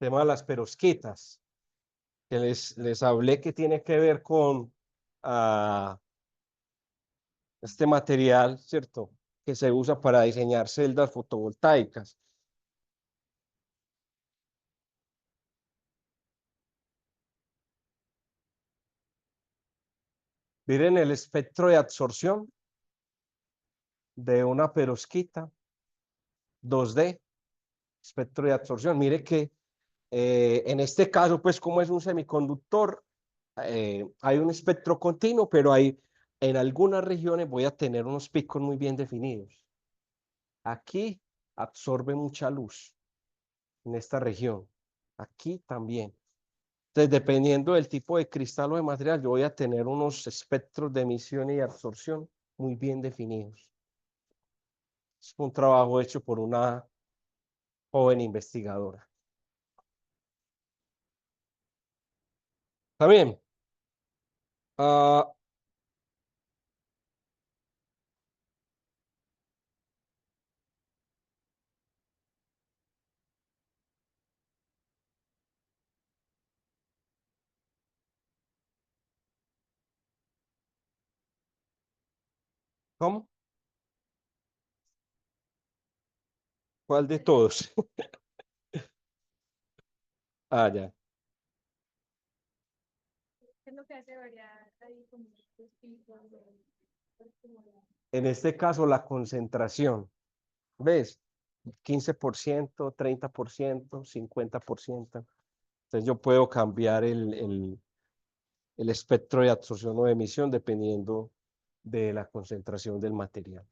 tema de las perovskitas, que les hablé que tiene que ver con este material, ¿cierto? Que se usa para diseñar celdas fotovoltaicas. Miren el espectro de absorción de una perovskita 2D, espectro de absorción. Mire que en este caso, pues como es un semiconductor, hay un espectro continuo, pero en algunas regiones voy a tener unos picos muy bien definidos. Aquí absorbe mucha luz en esta región. Aquí también. Entonces, dependiendo del tipo de cristal o de material, yo voy a tener unos espectros de emisión y absorción muy bien definidos. Es un trabajo hecho por una joven investigadora. También, ah, ¿cómo? ¿Cuál de todos? Ah, ya. ¿Qué es lo que hace variar ahí como estos tipos de... pues, En este caso, la concentración. ¿Ves? 15%, 30%, 50%. Entonces yo puedo cambiar el espectro de absorción o de emisión dependiendo de la concentración del material.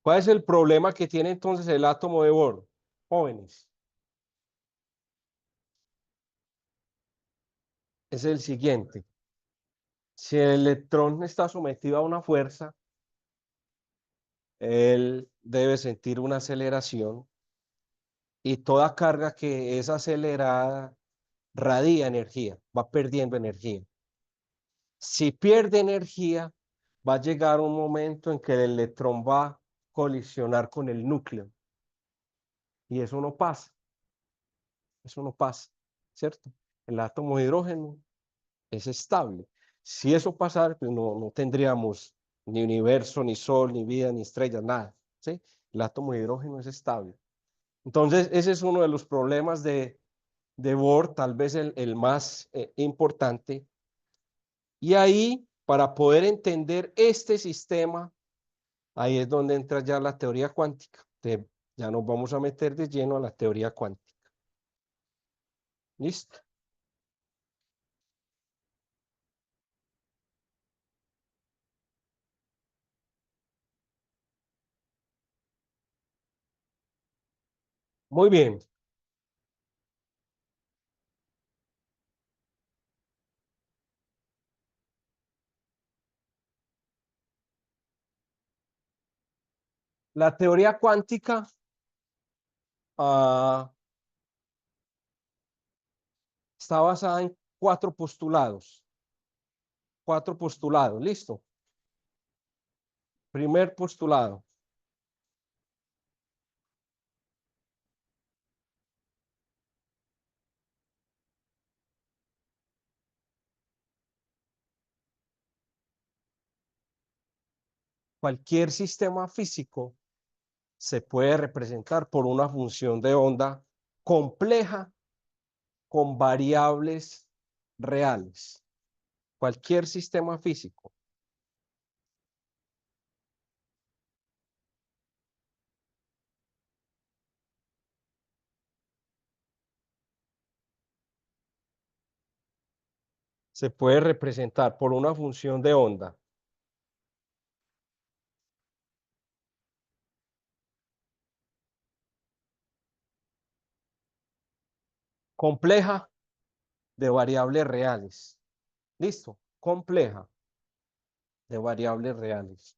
¿Cuál es el problema que tiene entonces el átomo de Bohr? Jóvenes, es el siguiente. Si el electrón está sometido a una fuerza, él debe sentir una aceleración y toda carga que es acelerada radia energía, va perdiendo energía. Si pierde energía, va a llegar un momento en que el electrón va a colisionar con el núcleo y eso no pasa, ¿cierto? El átomo de hidrógeno es estable. Si eso pasara, pues no tendríamos ni universo, ni sol, ni vida, ni estrellas, nada, ¿sí? El átomo de hidrógeno es estable. Entonces, ese es uno de los problemas de Bohr, tal vez el más importante. Y ahí, para poder entender este sistema, ahí es donde entra ya la teoría cuántica. Ya nos vamos a meter de lleno a la teoría cuántica. ¿Listo? Muy bien. La teoría cuántica está basada en cuatro postulados. Cuatro postulados, ¿listo? Primer postulado. Cualquier sistema físico se puede representar por una función de onda compleja con variables reales. Cualquier sistema físico. Se puede representar por una función de onda compleja de variables reales. ¿Listo? Compleja. de variables reales.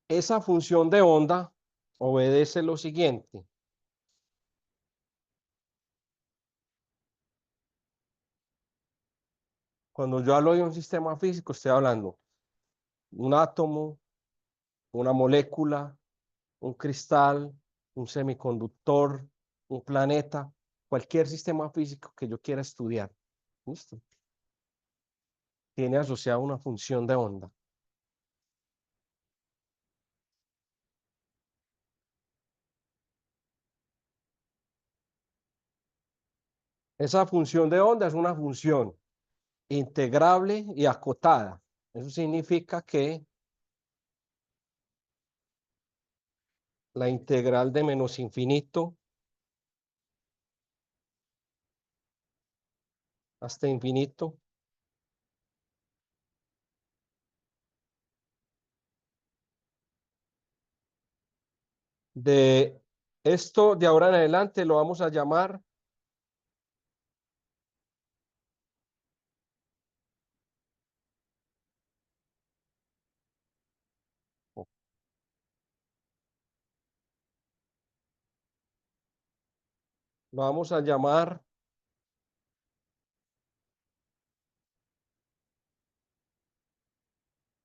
Esa función de onda obedece lo siguiente. Cuando yo hablo de un sistema físico, estoy hablando de un átomo, una molécula, un cristal, un semiconductor, un planeta, cualquier sistema físico que yo quiera estudiar. ¿Listo? Tiene asociada una función de onda. Esa función de onda es una función integrable y acotada. Eso significa que la integral de menos infinito hasta infinito de esto de ahora en adelante lo vamos a llamar lo vamos a llamar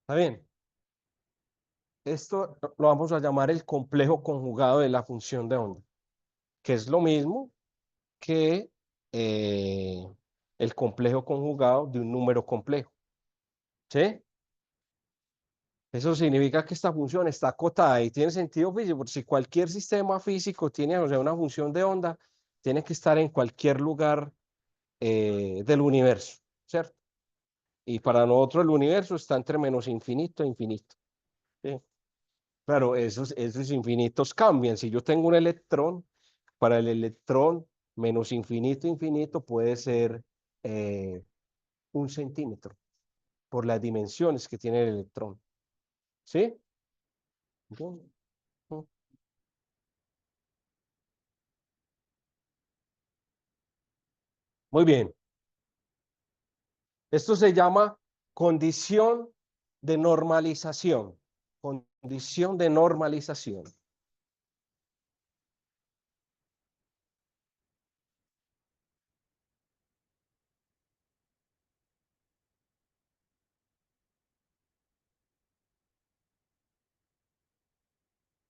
¿está bien? Esto lo vamos a llamar el complejo conjugado de la función de onda, que es lo mismo que el complejo conjugado de un número complejo. ¿Sí? Eso significa que esta función está acotada y tiene sentido físico, porque si cualquier sistema físico tiene, o sea, una función de onda, tiene que estar en cualquier lugar del universo, ¿cierto? Y para nosotros el universo está entre menos infinito e infinito. ¿Sí? Claro, esos infinitos cambian. Si yo tengo un electrón, para el electrón menos infinito, infinito puede ser 1 centímetro por las dimensiones que tiene el electrón. ¿Sí? Bien. Muy bien. Esto se llama condición de normalización. Condición de normalización.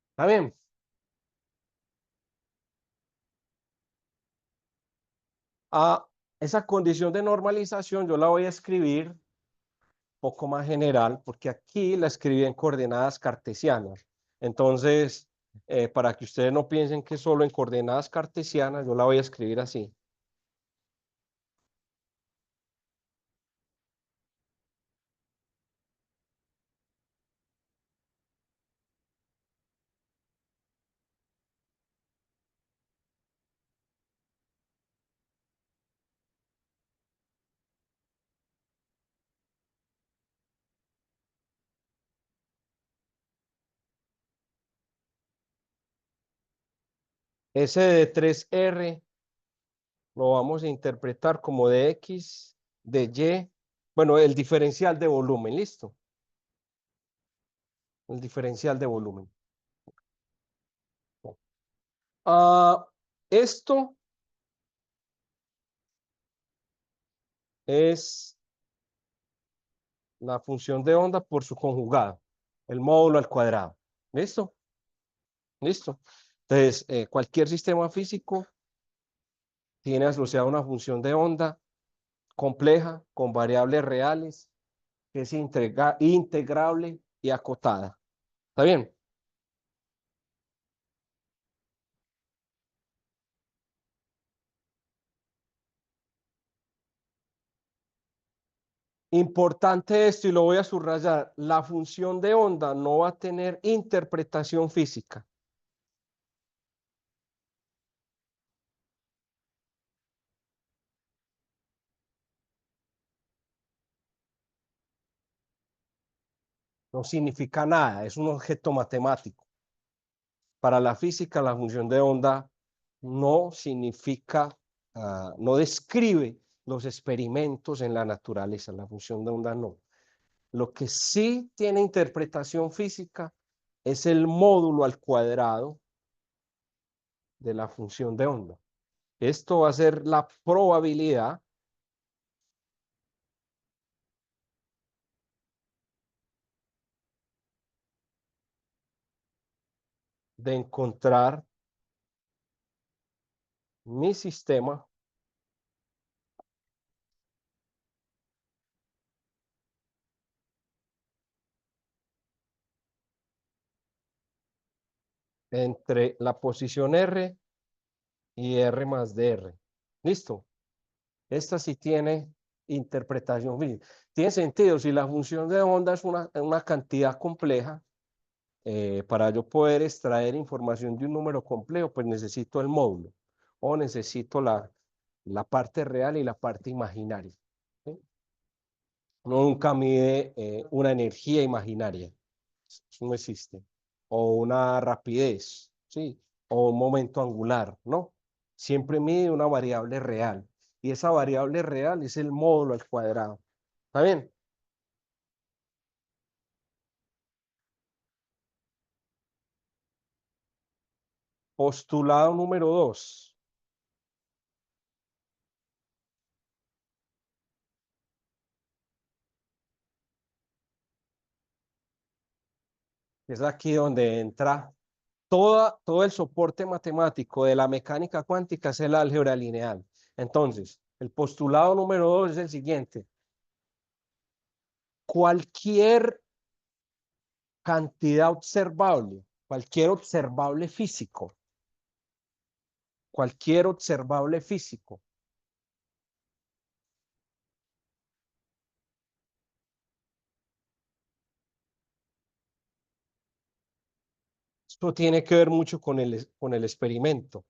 ¿Está bien? A esa condición de normalización yo la voy a escribir un poco más general, porque aquí la escribí en coordenadas cartesianas. Entonces, para que ustedes no piensen que solo en coordenadas cartesianas, yo la voy a escribir así. Ese de 3R lo vamos a interpretar como de X, de Y, bueno, el diferencial de volumen, ¿listo? El diferencial de volumen. Esto es la función de onda por su conjugado, el módulo al cuadrado. ¿Listo? ¿Listo? Entonces, cualquier sistema físico tiene asociada una función de onda compleja con variables reales que es integrable y acotada. ¿Está bien? Importante esto y lo voy a subrayar. La función de onda no va a tener interpretación física. No significa nada, es un objeto matemático. Para la física, la función de onda no significa, no describe los experimentos en la naturaleza, la función de onda no. Lo que sí tiene interpretación física es el módulo al cuadrado de la función de onda. Esto va a ser la probabilidad de encontrar mi sistema entre la posición R y R más dr. ¿Listo? Esta sí tiene interpretación física. Tiene sentido, si la función de onda es una cantidad compleja, para yo poder extraer información de un número complejo, pues necesito el módulo o necesito la parte real y la parte imaginaria. ¿Sí? Uno nunca mide una energía imaginaria, eso no existe, o una rapidez, ¿sí? O un momento angular, ¿no? Siempre mide una variable real, y esa variable real es el módulo al cuadrado. ¿Está bien? Postulado número 2. Es aquí donde entra todo el soporte matemático de la mecánica cuántica, es el álgebra lineal. Entonces, el postulado número 2 es el siguiente. Cualquier cantidad observable, cualquier observable físico, esto tiene que ver mucho con el experimento.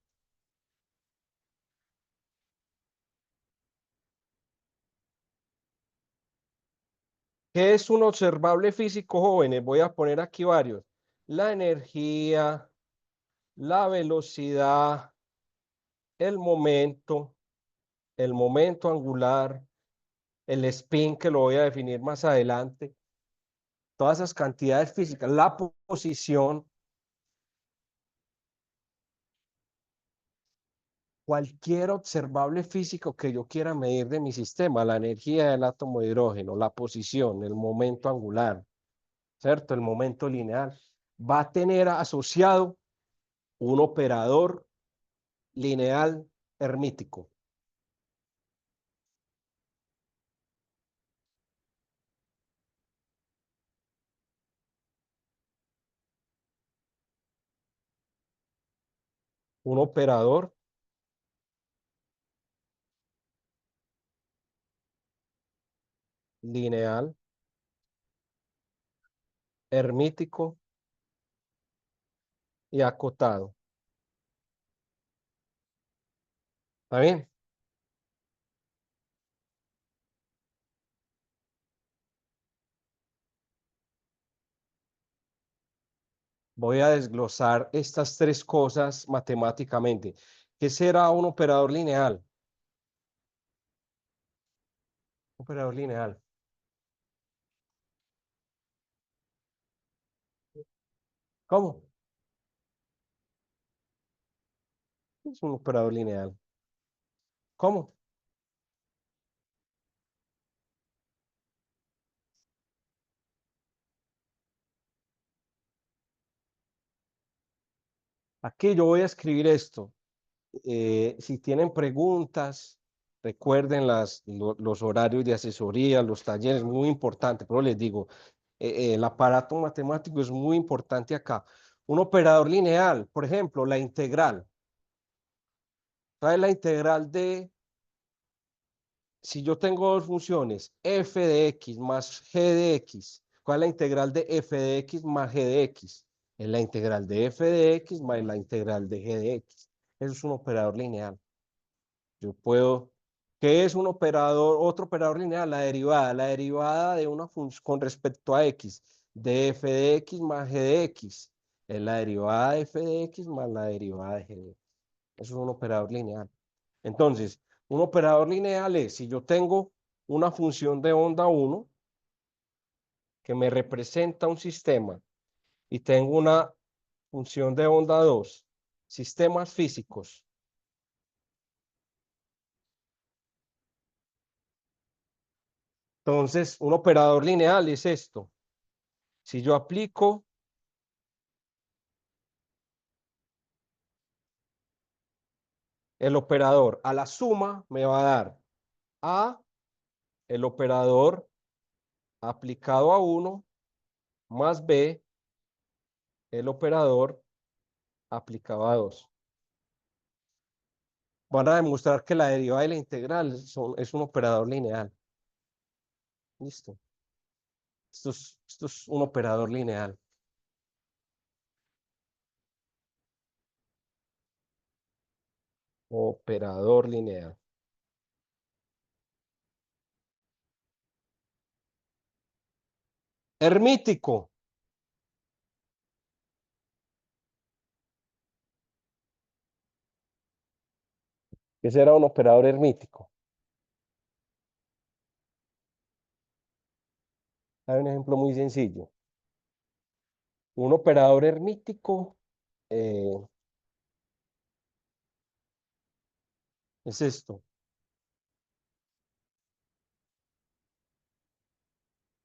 ¿Qué es un observable físico, jóvenes? Voy a poner aquí varios. La energía, la velocidad, el momento angular, el spin, que lo voy a definir más adelante, todas esas cantidades físicas, la posición, cualquier observable físico que yo quiera medir de mi sistema, la energía del átomo de hidrógeno, la posición, el momento angular, ¿cierto? El momento lineal, va a tener asociado un operador lineal hermítico. Un operador lineal hermítico y acotado. ¿Está bien? Voy a desglosar estas tres cosas matemáticamente. ¿Qué será un operador lineal? Operador lineal. ¿Cómo? Es un operador lineal. ¿Cómo? Aquí yo voy a escribir esto. Si tienen preguntas, recuerden los horarios de asesoría, los talleres, muy importante, pero les digo, el aparato matemático es muy importante acá. Un operador lineal, por ejemplo, la integral. ¿Sabes la integral de, si yo tengo dos funciones, f de x más g de x, ¿cuál es la integral de f de x más g de x? Es la integral de f de x más la integral de g de x. Eso es un operador lineal. Yo puedo, ¿qué es un operador? Otro operador lineal, la derivada de una función con respecto a x, de f de x más g de x, es la derivada de f de x más la derivada de g de x. Eso es un operador lineal. Entonces, Un operador lineal es si yo tengo una función de onda 1 que me representa un sistema y tengo una función de onda 2, sistemas físicos. Entonces, un operador lineal es esto. Si yo aplico el operador a la suma, me va a dar A, el operador aplicado a 1, más B, el operador aplicado a 2. Van a demostrar que la derivada y la integral es un operador lineal. Listo. Esto es un operador lineal. Operador lineal. Hermítico. ¿Qué será un operador hermítico? Hay un ejemplo muy sencillo. Un operador hermítico es esto.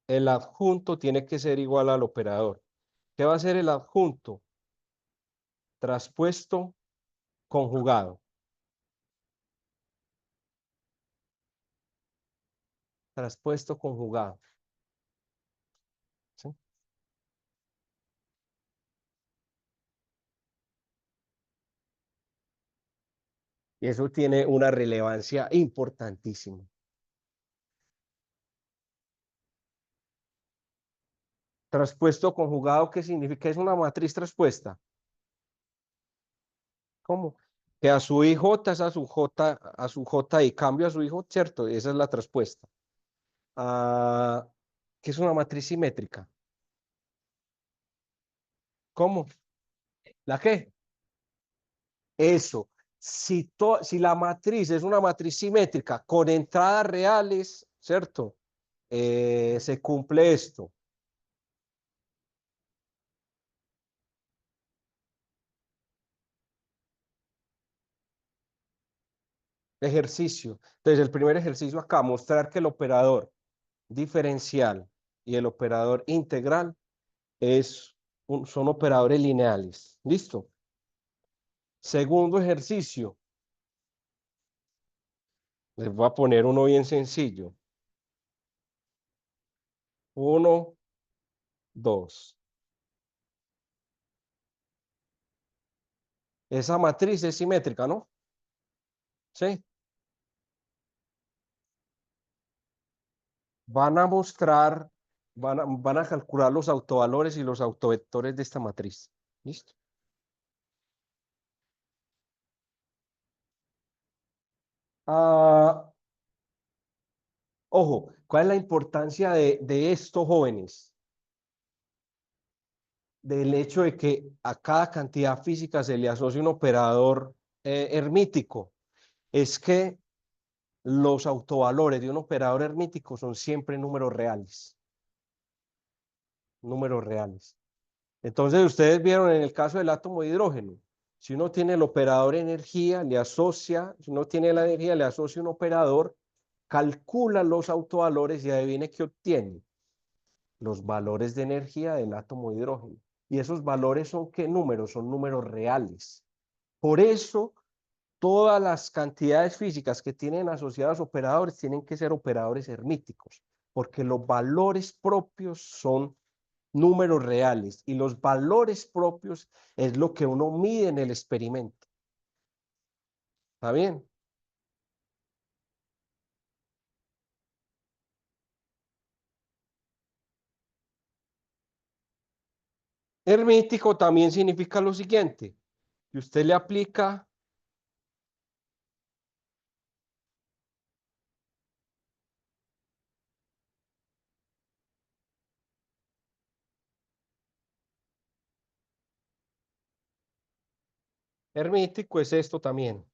El adjunto tiene que ser igual al operador. ¿Qué va a ser el adjunto? Traspuesto conjugado. Traspuesto conjugado. ¿Sí? Y eso tiene una relevancia importantísima. Traspuesto conjugado, ¿qué significa? Es una matriz traspuesta. ¿Cómo? Que a su IJ es a su J y cambio a su hijo, ¿cierto? Esa es la traspuesta. Ah, que es una matriz simétrica. ¿Cómo? ¿La qué? Eso. Si la matriz es una matriz simétrica con entradas reales, ¿cierto? Se cumple esto. Ejercicio. Entonces, el primer ejercicio acá, mostrar que el operador diferencial y el operador integral son operadores lineales. ¿Listo? Segundo ejercicio. Les voy a poner uno bien sencillo. 1, 2. Esa matriz es simétrica, ¿no? Sí. Van a mostrar, van a calcular los autovalores y los autovectores de esta matriz. ¿Listo? Ah, ojo, ¿cuál es la importancia de esto, jóvenes? Del hecho de que a cada cantidad física se le asocia un operador hermítico. Es que los autovalores de un operador hermítico son siempre números reales. Números reales. Entonces, ustedes vieron en el caso del átomo de hidrógeno, si uno tiene el operador energía, le asocia, si uno tiene la energía, le asocia un operador, calcula los autovalores y adivine qué obtiene. Los valores de energía del átomo de hidrógeno. Y esos valores son ¿qué números? Son números reales. Por eso, todas las cantidades físicas que tienen asociados operadores tienen que ser operadores hermíticos, porque los valores propios son números reales y los valores propios es lo que uno mide en el experimento. ¿Está bien? Hermítico también significa lo siguiente, que usted le aplica hermítico es esto también.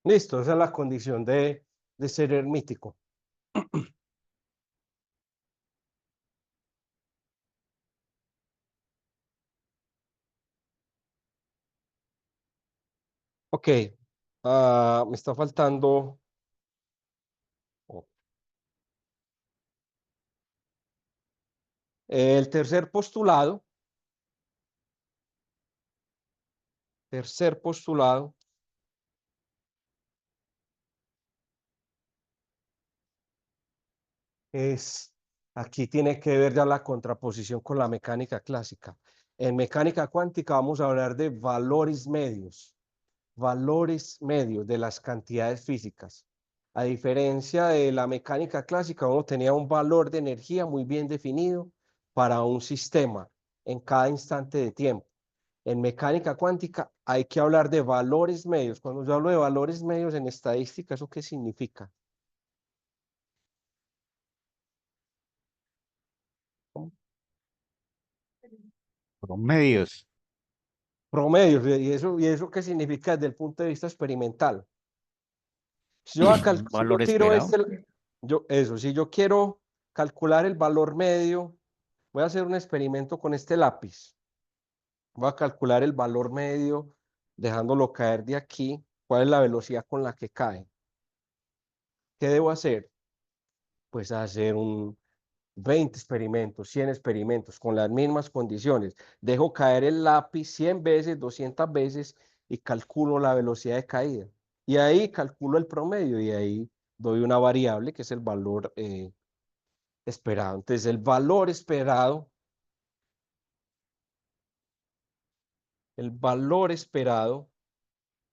Listo, esa es la condición de ser hermítico. Ok, me está faltando. oh, El tercer postulado aquí tiene que ver ya la contraposición con la mecánica clásica. En mecánica cuántica vamos a hablar de valores medios de las cantidades físicas. A diferencia de la mecánica clásica, uno tenía un valor de energía muy bien definido para un sistema en cada instante de tiempo. En mecánica cuántica hay que hablar de valores medios. Cuando yo hablo de valores medios en estadística, ¿eso qué significa? Promedios. Promedios. ¿Y eso qué significa desde el punto de vista experimental? Si yo, Un si yo valor tiro esperado. si yo quiero calcular el valor medio, voy a hacer un experimento con este lápiz. Voy a calcular el valor medio dejándolo caer de aquí. ¿Cuál es la velocidad con la que cae? ¿Qué debo hacer? Pues hacer 20 experimentos, 100 experimentos con las mismas condiciones. Dejo caer el lápiz 100 veces, 200 veces y calculo la velocidad de caída. Y ahí calculo el promedio y ahí doy una variable que es el valor esperado. Entonces, el valor esperado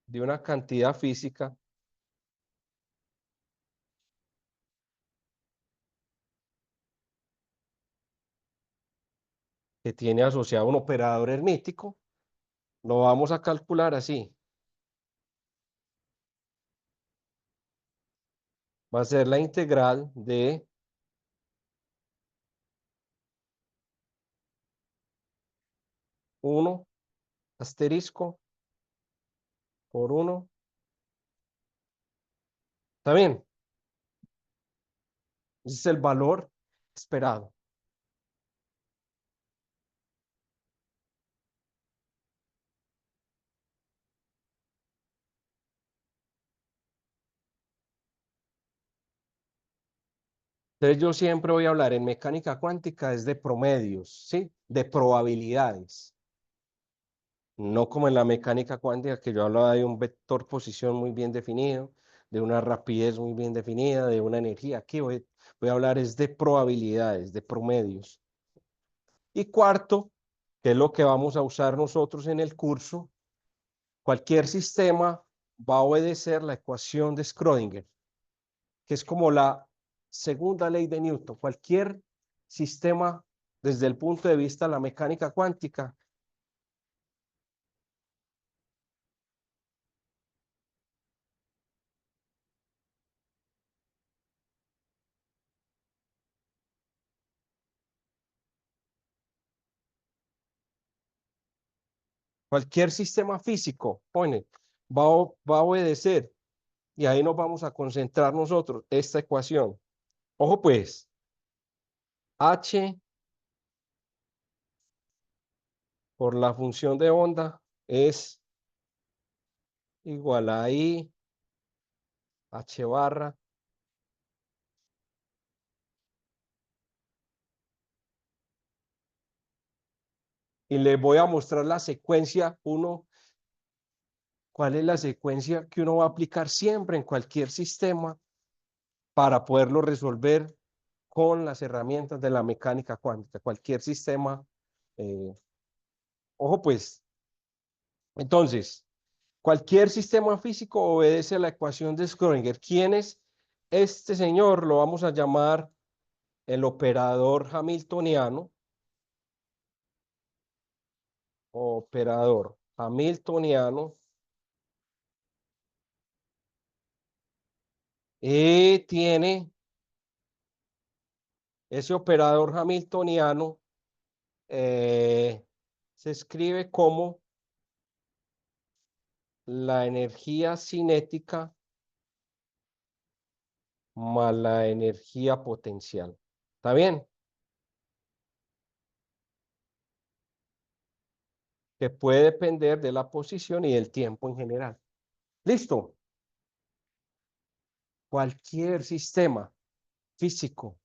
de una cantidad física que tiene asociado un operador hermítico, lo vamos a calcular así. Va a ser la integral de 1 asterisco por 1. ¿Está bien? Ese es el valor esperado. Entonces yo siempre voy a hablar en mecánica cuántica es de promedios, ¿sí? De probabilidades. No como en la mecánica cuántica que yo hablaba de un vector posición muy bien definido, de una rapidez muy bien definida, de una energía. Aquí voy a hablar es de probabilidades, de promedios. Y cuarto, que es lo que vamos a usar nosotros en el curso, cualquier sistema va a obedecer la ecuación de Schrödinger, que es como la segunda ley de Newton. Cualquier sistema, desde el punto de vista de la mecánica cuántica, cualquier sistema físico, va a obedecer, y ahí nos vamos a concentrar nosotros, esta ecuación. Ojo pues, H por la función de onda es igual a I, H barra, y les voy a mostrar la secuencia, cuál es la secuencia que uno va a aplicar siempre en cualquier sistema para poderlo resolver con las herramientas de la mecánica cuántica, cualquier sistema. eh, Ojo pues, entonces, cualquier sistema físico obedece a la ecuación de Schrödinger. ¿Quién es este señor? Lo vamos a llamar el operador hamiltoniano. Operador hamiltoniano. Y tiene ese operador hamiltoniano, se escribe como la energía cinética más la energía potencial. ¿Está bien? Que puede depender de la posición y del tiempo en general. ¿Listo? Cualquier sistema físico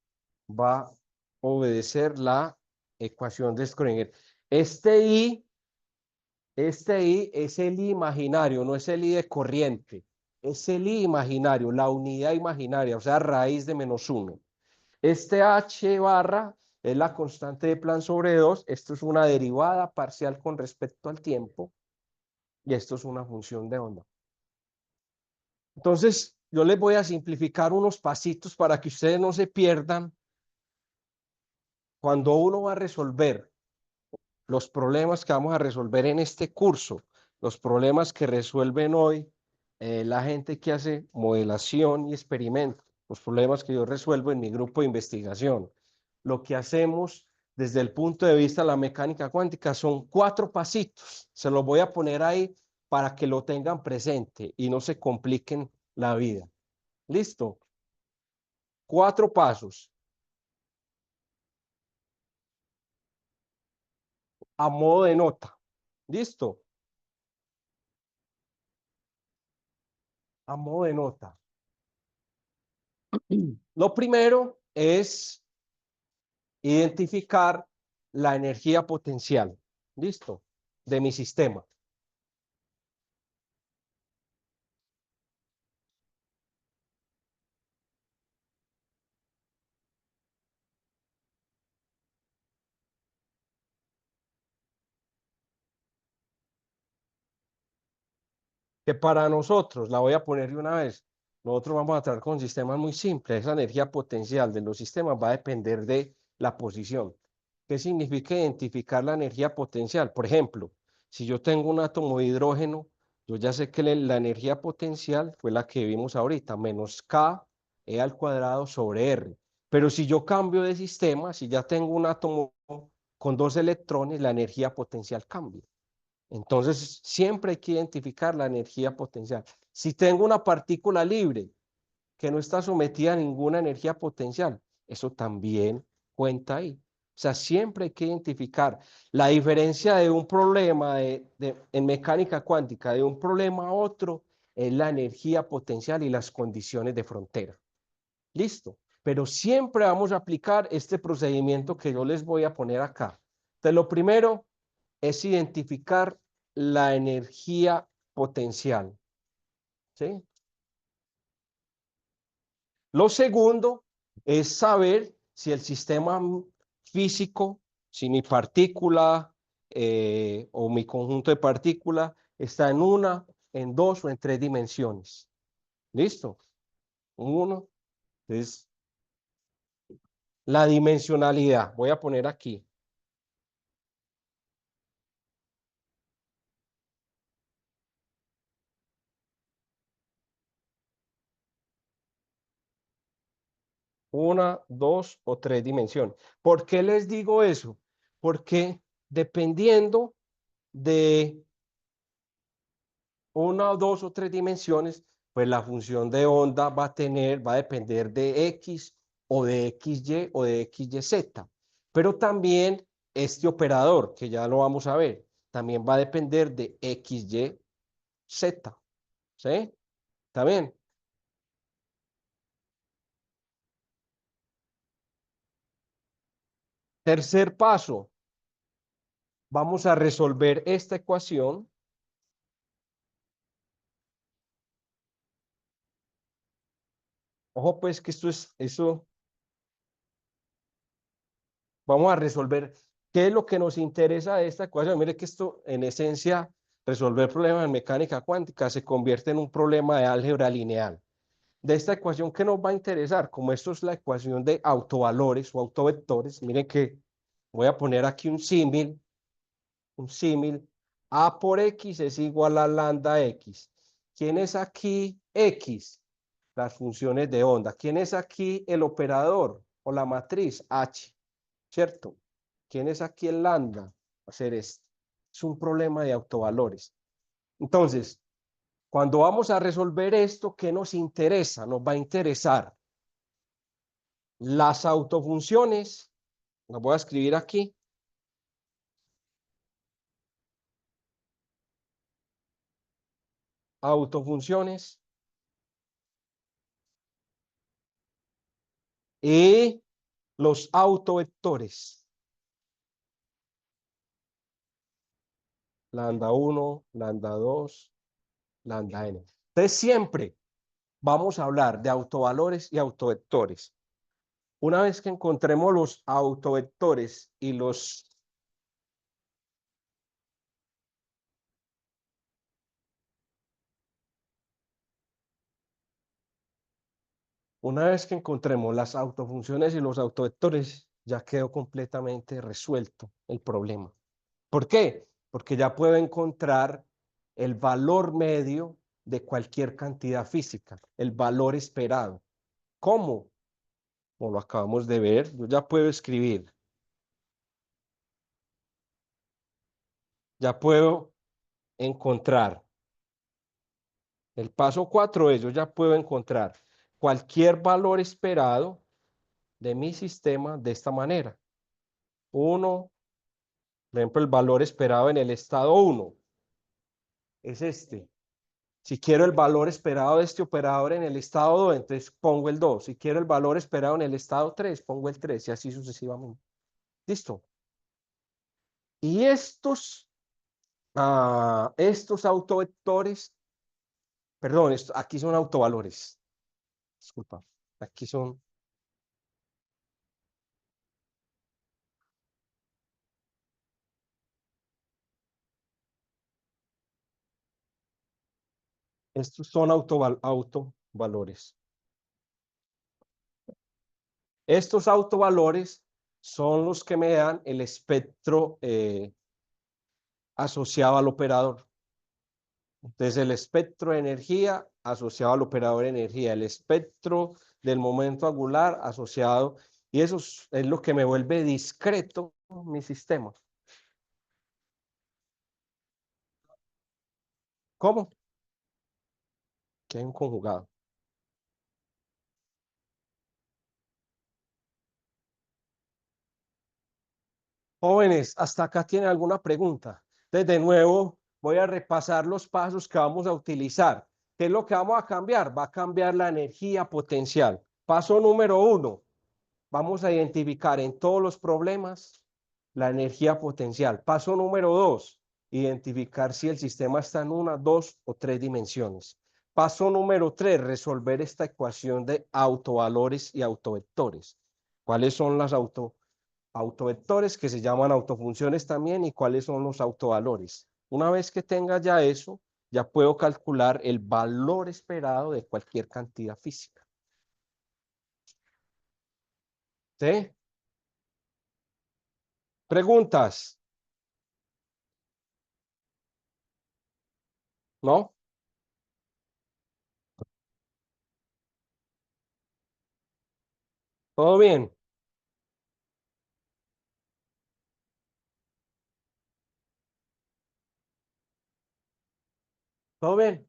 va a obedecer la ecuación de Schrödinger. Este I es el I imaginario, no es el I de corriente. Es el I imaginario, la unidad imaginaria, o sea, raíz de -1. Este H barra es la constante de Planck sobre 2. Esto es una derivada parcial con respecto al tiempo. Y esto es una función de onda. Entonces, yo les voy a simplificar unos pasitos para que ustedes no se pierdan cuando uno va a resolver los problemas que vamos a resolver en este curso, los problemas que resuelven hoy la gente que hace modelación y experimento, los problemas que yo resuelvo en mi grupo de investigación. Lo que hacemos desde el punto de vista de la mecánica cuántica son 4 pasitos. Se los voy a poner ahí para que lo tengan presente y no se compliquen la vida. ¿Listo? 4 pasos. A modo de nota. ¿Listo? A modo de nota. Lo primero es identificar la energía potencial. ¿Listo? De mi sistema. Que para nosotros, la voy a poner de una vez, nosotros vamos a tratar con sistemas muy simples. Esa energía potencial de los sistemas va a depender de la posición. ¿Qué significa identificar la energía potencial? Por ejemplo, si yo tengo un átomo de hidrógeno, yo ya sé que la energía potencial fue la que vimos ahorita, menos K E al cuadrado sobre R. Pero si yo cambio de sistema, si ya tengo un átomo con 2 electrones, la energía potencial cambia. Entonces, siempre hay que identificar la energía potencial. Si tengo una partícula libre que no está sometida a ninguna energía potencial, eso también cuenta ahí. O sea, siempre hay que identificar la diferencia de un problema en mecánica cuántica, de un problema a otro, es la energía potencial y las condiciones de frontera. Listo. Pero siempre vamos a aplicar este procedimiento que yo les voy a poner acá. Entonces, lo primero es identificar la energía potencial. ¿Sí? Lo segundo es saber si el sistema físico, si mi partícula o mi conjunto de partículas está en una, en dos o en tres dimensiones. ¿Listo? Uno, es la dimensionalidad. Voy a poner aquí. Una, dos o tres dimensiones. ¿Por qué les digo eso? Porque dependiendo de una, dos o tres dimensiones, pues la función de onda va a depender de X o de XY o de XYZ. Pero también este operador, que ya lo vamos a ver, también va a depender de XYZ. ¿Sí? ¿Está bien? Tercer paso, vamos a resolver esta ecuación. Ojo, pues que vamos a resolver qué es lo que nos interesa de esta ecuación. Mire que esto, en esencia, resolver problemas en mecánica cuántica se convierte en un problema de álgebra lineal. De esta ecuación, ¿qué nos va a interesar? Como esto es la ecuación de autovalores o autovectores, miren que voy a poner aquí un símil. A por X es igual a lambda X. ¿Quién es aquí X? Las funciones de onda. ¿Quién es aquí el operador o la matriz? H, ¿cierto? ¿Quién es aquí el lambda? Va a ser este. Es un problema de autovalores. Entonces, cuando vamos a resolver esto, ¿qué nos interesa? Nos va a interesar Las autofunciones, las voy a escribir aquí. Autofunciones y los autovectores. Lambda 1, lambda 2, lambda n. Entonces siempre vamos a hablar de autovalores y autovectores. Una vez que encontremos los autovectores y los Una vez que encontremos las autofunciones y los autovectores, ya quedó completamente resuelto el problema. ¿Por qué? Porque ya puedo encontrar el valor medio de cualquier cantidad física, el valor esperado. ¿Cómo? Como lo acabamos de ver, yo ya puedo escribir, ya puedo encontrar. El paso 4 es, yo ya puedo encontrar cualquier valor esperado de mi sistema de esta manera. 1, por ejemplo, el valor esperado en el estado 1 es este. Si quiero el valor esperado de este operador en el estado 2, entonces pongo el 2. Si quiero el valor esperado en el estado 3, pongo el 3 y así sucesivamente. ¿Listo? Y estos autovectores, perdón, aquí son autovalores. Disculpa, aquí son, estos son autovalores. Estos autovalores son los que me dan el espectro asociado al operador. Entonces, el espectro de energía asociado al operador de energía, el espectro del momento angular asociado, y eso es lo que me vuelve discreto mi sistema. ¿Cómo? Que hay un conjugado. Jóvenes, hasta acá tienen alguna pregunta. Entonces, de nuevo, voy a repasar los pasos que vamos a utilizar. ¿Qué es lo que vamos a cambiar? Va a cambiar la energía potencial. Paso número 1. Vamos a identificar en todos los problemas la energía potencial. Paso número 2. Identificar si el sistema está en una, dos o tres dimensiones. Paso número 3. Resolver esta ecuación de autovalores y autovectores. ¿Cuáles son las autovectores que se llaman autofunciones también y cuáles son los autovalores? Una vez que tenga ya eso, ya puedo calcular el valor esperado de cualquier cantidad física. ¿Sí? ¿Preguntas? ¿No? ¿Todo bien? ¿Todo bien?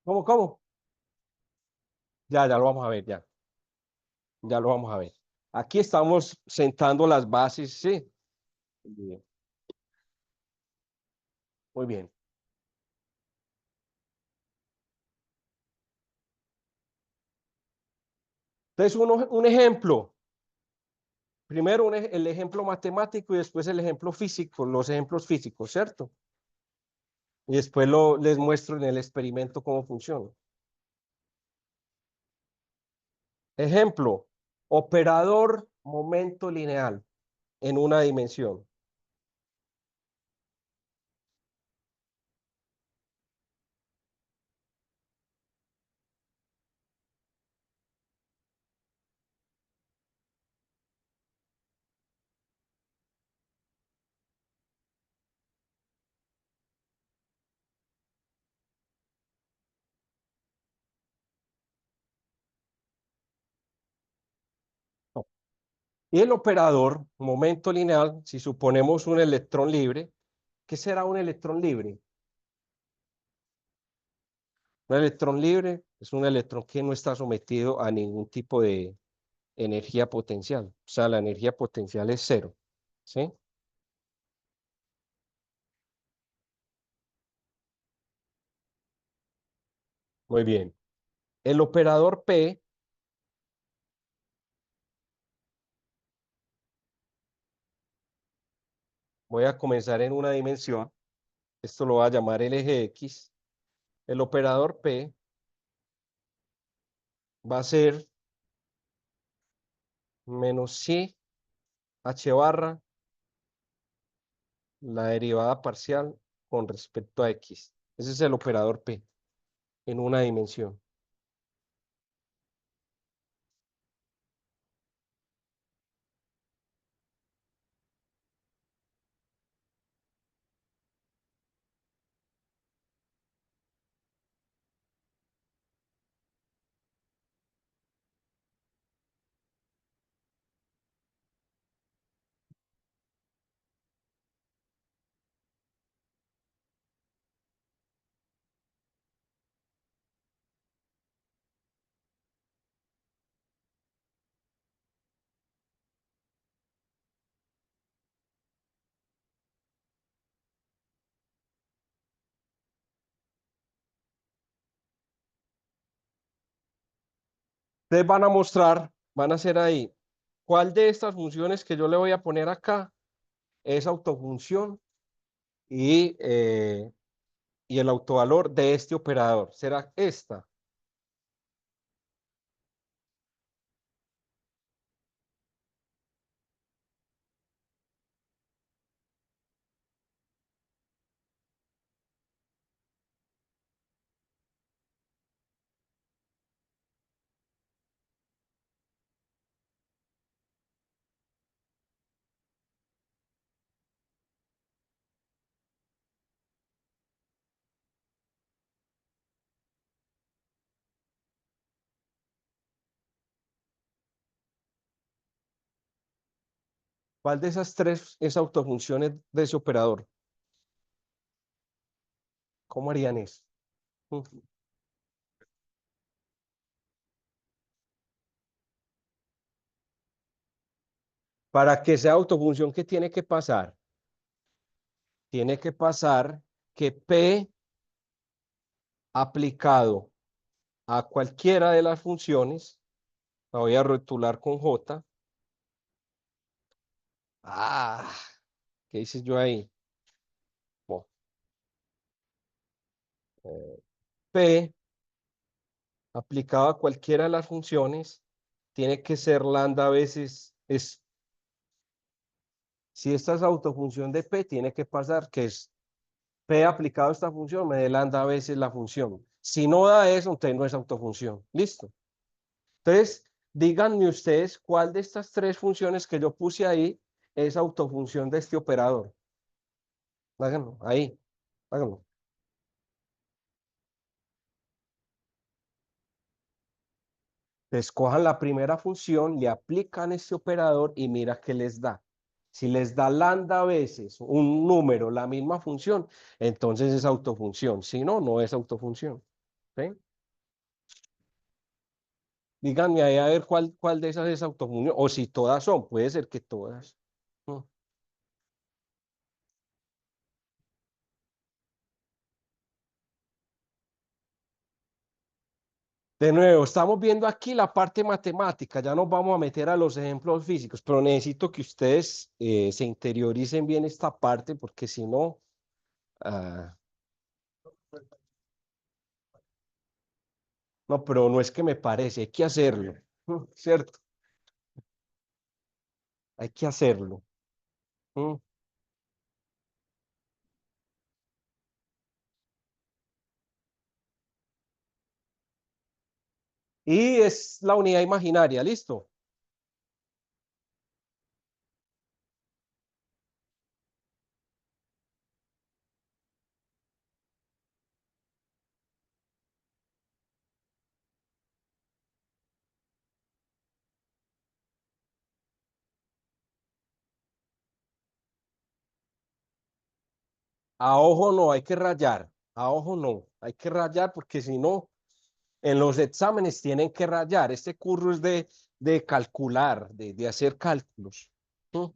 ¿Cómo, cómo? Ya lo vamos a ver, ya lo vamos a ver. Aquí estamos sentando las bases, sí. Bien, muy bien. Entonces, un ejemplo. Primero el ejemplo matemático y después el ejemplo físico, los ejemplos físicos, ¿cierto? Y después les muestro en el experimento cómo funciona. Ejemplo, operador momento lineal en una dimensión. Y el operador, momento lineal, si suponemos un electrón libre, ¿qué será un electrón libre? Un electrón libre es un electrón que no está sometido a ningún tipo de energía potencial. O sea, la energía potencial es cero. ¿Sí? Muy bien. El operador P voy a comenzar en una dimensión. Esto lo voy a llamar el eje X. El operador P va a ser menos si h barra la derivada parcial con respecto a X. Ese es el operador P en una dimensión. Ustedes van a mostrar, van a hacer ahí, cuál de estas funciones que yo le voy a poner acá es autofunción y el autovalor de este operador. ¿Será esta? ¿Cuál de esas tres es autofunciones de ese operador? ¿Cómo harían eso? Mm. Para que sea autofunción, ¿qué tiene que pasar? Tiene que pasar que P aplicado a cualquiera de las funciones, la voy a rotular con J. Ah, ¿qué hice yo ahí? Bueno, P aplicado a cualquiera de las funciones tiene que ser lambda veces es, si esta es autofunción de P, tiene que pasar que es P aplicado a esta función me dé lambda veces la función. Si no da eso, entonces no es autofunción. ¿Listo? Entonces, díganme ustedes cuál de estas tres funciones que yo puse ahí es autofunción de este operador. Háganlo, ahí, háganlo. Escojan la primera función, le aplican este operador y mira qué les da. Si les da lambda veces un número, la misma función, entonces es autofunción. Si no, no es autofunción. ¿Sí? Díganme ahí a ver cuál de esas es autofunción, o si todas son, puede ser que todas. Mm. De nuevo, estamos viendo aquí la parte matemática, ya nos vamos a meter a los ejemplos físicos, pero necesito que ustedes se interioricen bien esta parte, porque si no, ah, no, pero no es que me parece, hay que hacerlo, ¿cierto? Hay que hacerlo. ¿Mm? Y es la unidad imaginaria, ¿listo? A ojo no, hay que rayar. A ojo no, hay que rayar porque si no, en los exámenes tienen que rayar. Este curso es de calcular, de hacer cálculos. ¿Mm?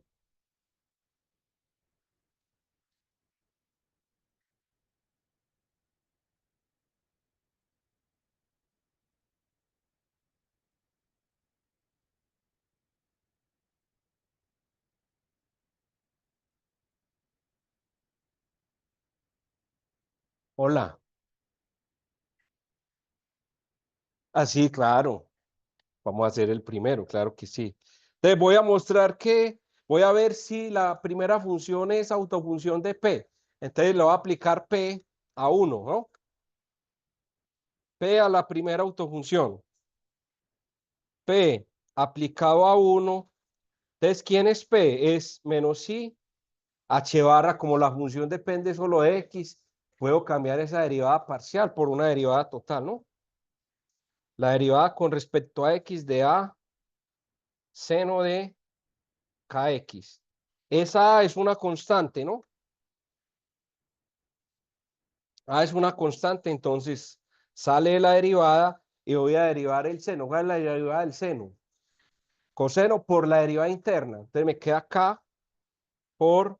Hola. Así, claro. Vamos a hacer el primero, claro que sí. Te voy a mostrar que voy a ver si la primera función es autofunción de P. Entonces le voy a aplicar P a 1, ¿no? P a la primera autofunción. P aplicado a 1. Entonces, ¿quién es P? Es menos I, H barra, como la función depende solo de X, puedo cambiar esa derivada parcial por una derivada total, ¿no? La derivada con respecto a X de A seno de KX. Esa A es una constante, ¿no? A es una constante, entonces sale la derivada y voy a derivar el seno. ¿Cuál es la derivada del seno? Coseno por la derivada interna. Entonces me queda K por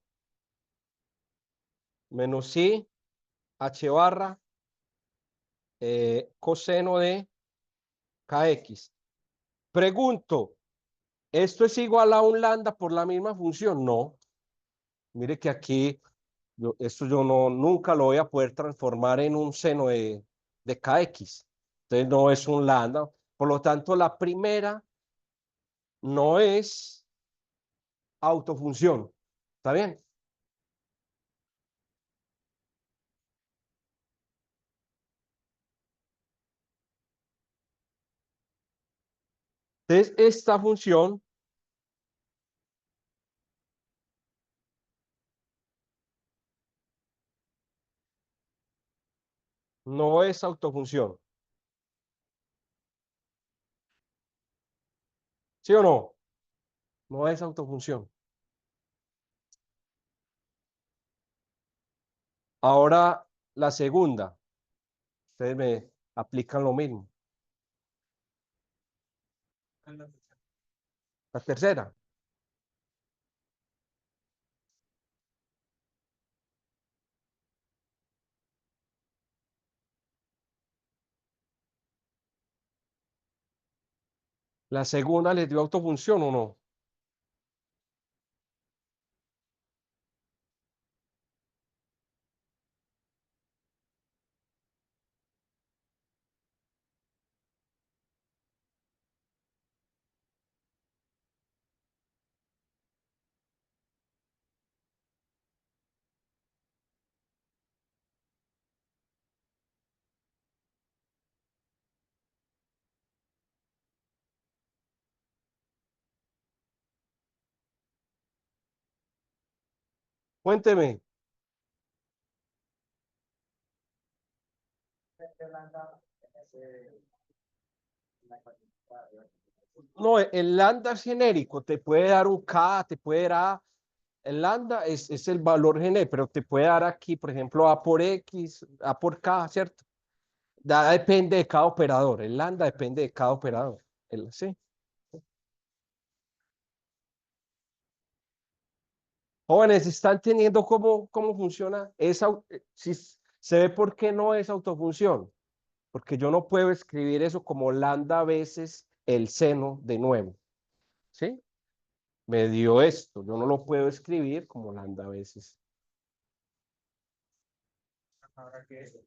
menos I, H barra, coseno de KX. Pregunto, ¿esto es igual a un lambda por la misma función? No. Mire que aquí, esto yo no, nunca lo voy a poder transformar en un seno de KX. Entonces no es un lambda. Por lo tanto, la primera no es autofunción. ¿Está bien? Entonces, esta función no es autofunción. ¿Sí o no? No es autofunción. Ahora, la segunda. Ustedes me aplican lo mismo. La tercera. La segunda les dio autofunción o no. Cuénteme. No, el lambda es genérico. Te puede dar un K, te puede dar A. El lambda es el valor genérico, pero te puede dar aquí, por ejemplo, A por X, A por K, ¿cierto? Depende de cada operador. El lambda depende de cada operador. Sí. Jóvenes, ¿están teniendo cómo funciona esa? Si se ve por qué no es autofunción, porque yo no puedo escribir eso como lambda veces el seno de nuevo, ¿sí? Me dio esto, yo no lo puedo escribir como lambda veces. Ahora que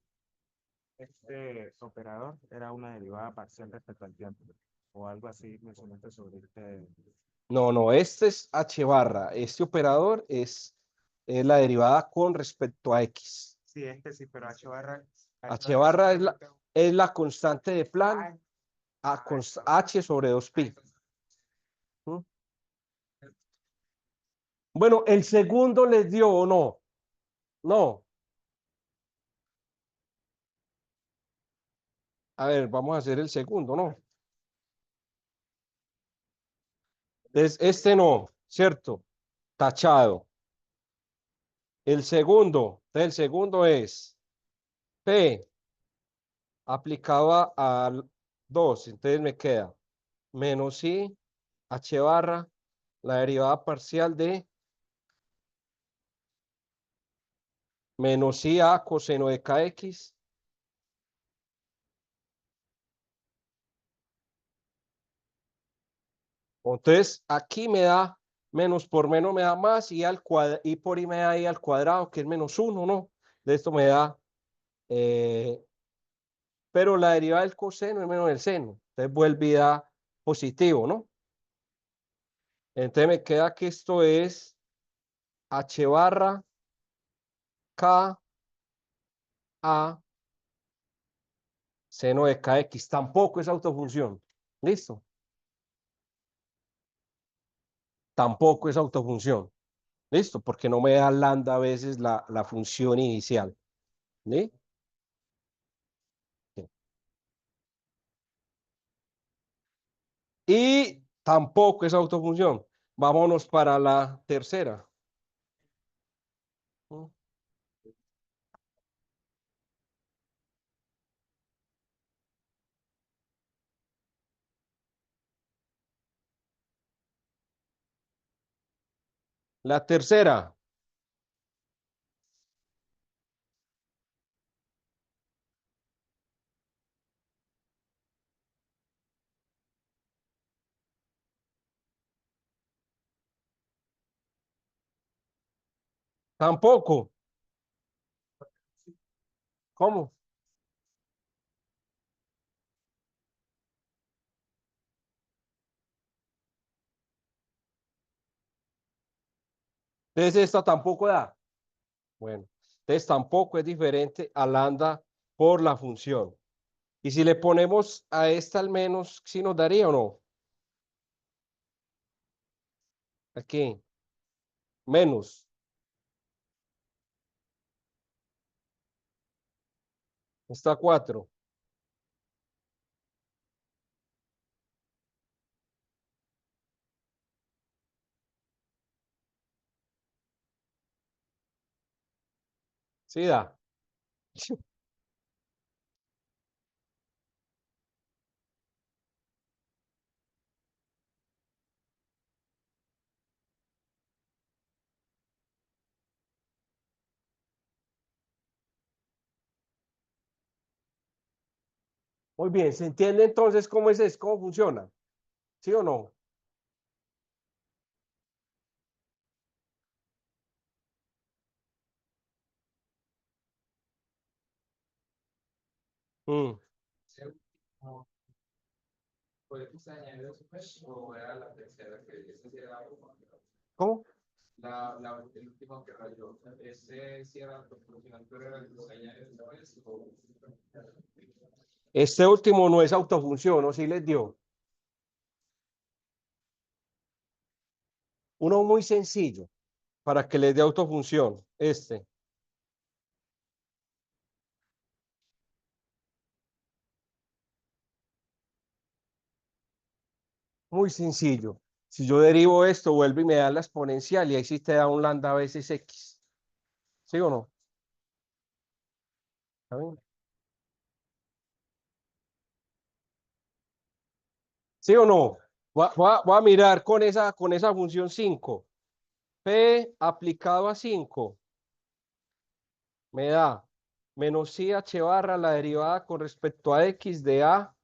este operador era una derivada parcial respecto al tiempo, o algo así mencionaste sobre este. No, no, este es h barra, este operador es la derivada con respecto a x. Sí, este sí, pero H barra. H barra es la constante de Planck a h sobre 2pi. ¿Mm? Bueno, el segundo les dio o no. No. A ver, vamos a hacer el segundo, ¿no? Este no, ¿cierto? Tachado. El segundo, Entonces, el segundo es P aplicado al 2. Entonces me queda menos I H barra la derivada parcial de menos IA coseno de KX entonces aquí me da menos por menos me da más y al cuadrado y por I me da I al cuadrado que es menos 1, ¿no? De esto me da pero la derivada del coseno es menos el seno, entonces vuelve y da positivo, ¿no? Entonces me queda que esto es H barra K A seno de KX, tampoco es autofunción. ¿Listo? Tampoco es autofunción. ¿Listo? Porque no me da lambda a veces la función inicial. ¿Sí? Sí. Y tampoco es autofunción. Vámonos para la tercera. La tercera. Tampoco. ¿Cómo? Entonces esta tampoco da. Bueno, entonces tampoco es diferente a lambda por la función. Y si le ponemos a esta al menos, ¿sí nos daría o no? Aquí. Menos. Está 4. Sí da. Muy bien, ¿se entiende entonces cómo es eso? ¿Cómo funciona? ¿Sí o no? Mm. ¿Puede que se añadió después o era la tercera que ese sí era ¿Cómo? el último que rayó? ¿Ese sí era autofuncional, pero era el que se añadió después? Este último no es autofunción, ¿o sí les dio? Uno muy sencillo para que les dé autofunción. Este. Muy sencillo. Si yo derivo esto, vuelvo y me da la exponencial y ahí sí te da un lambda a veces X. ¿Sí o no? ¿Está bien? ¿Sí o no? Voy a mirar con esa función 5. P aplicado a 5 me da menos I H barra la derivada con respecto a X de A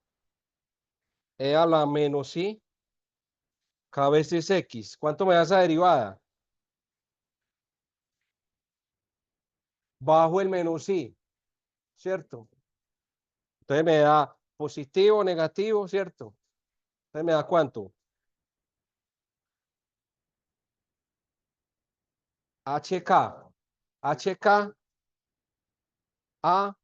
e a la menos I K veces X. ¿Cuánto me da esa derivada? Bajo el menos I, ¿cierto? Entonces me da positivo, negativo, ¿cierto? Entonces me da ¿cuánto? HK. HK A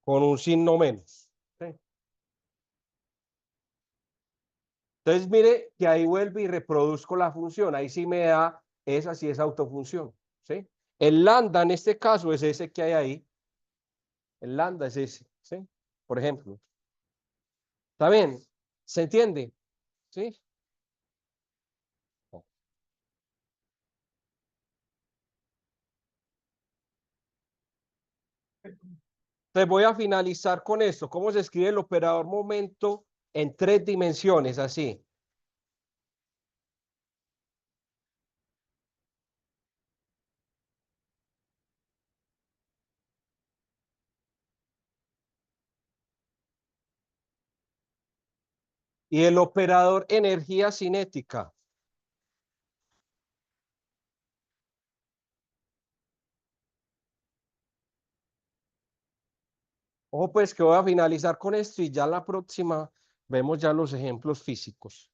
con un signo menos. ¿Sí? Entonces mire que ahí vuelvo y reproduzco la función. Ahí sí me da, esa sí es autofunción. ¿Sí? El lambda en este caso es ese que hay ahí. El lambda es ese. ¿Sí? Por ejemplo. ¿Está bien? ¿Se entiende? ¿Sí? Entonces voy a finalizar con esto. ¿Cómo se escribe el operador momento en 3 dimensiones? Así. Y el operador energía cinética. Ojo, pues que voy a finalizar con esto y ya la próxima vemos ya los ejemplos físicos.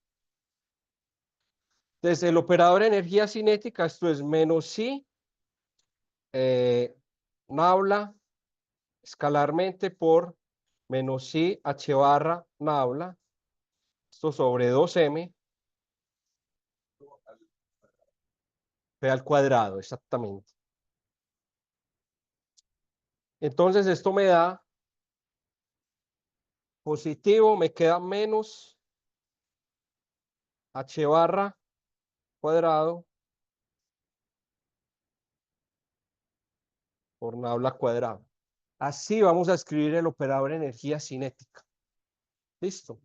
Desde el operador energía cinética, esto es menos I, nabla, escalarmente por menos I h barra nabla, esto sobre 2m, p al cuadrado, exactamente. Entonces esto me da positivo, me queda menos h barra cuadrado por nabla cuadrado. Así vamos a escribir el operador energía cinética. Listo.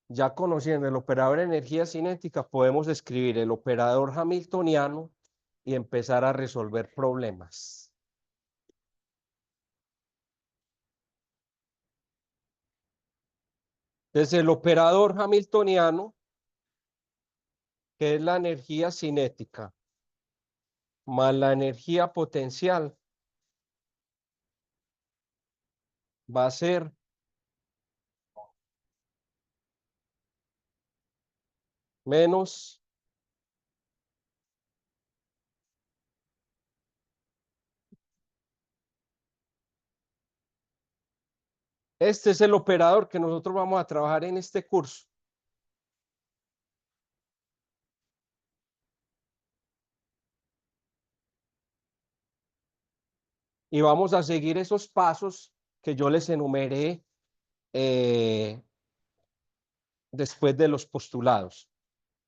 Ya conociendo el operador energía cinética, podemos escribir el operador hamiltoniano y empezar a resolver problemas. Desde el operador hamiltoniano, que es la energía cinética, más la energía potencial, va a ser menos este es el operador que nosotros vamos a trabajar en este curso. Y vamos a seguir esos pasos que yo les enumeré después de los postulados.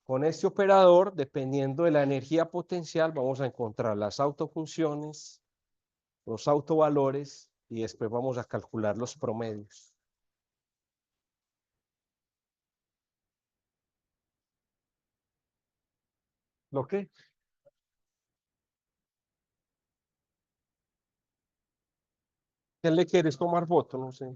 Con este operador, dependiendo de la energía potencial, vamos a encontrar las autofunciones, los autovalores y después vamos a calcular los promedios. ¿Lo qué? ¿Quién le quieres tomar foto? No sé.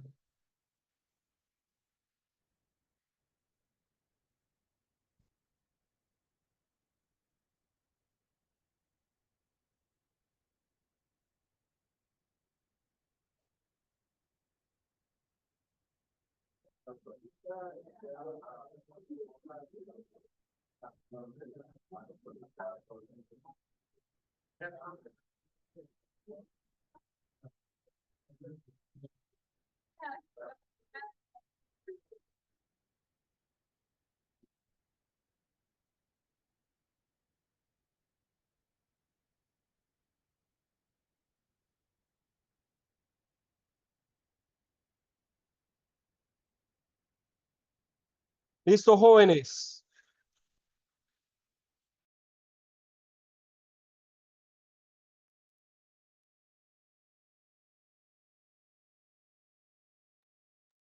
Listo, jóvenes.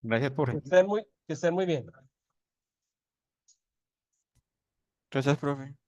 Gracias, Que profe. estén muy bien. Gracias, profe.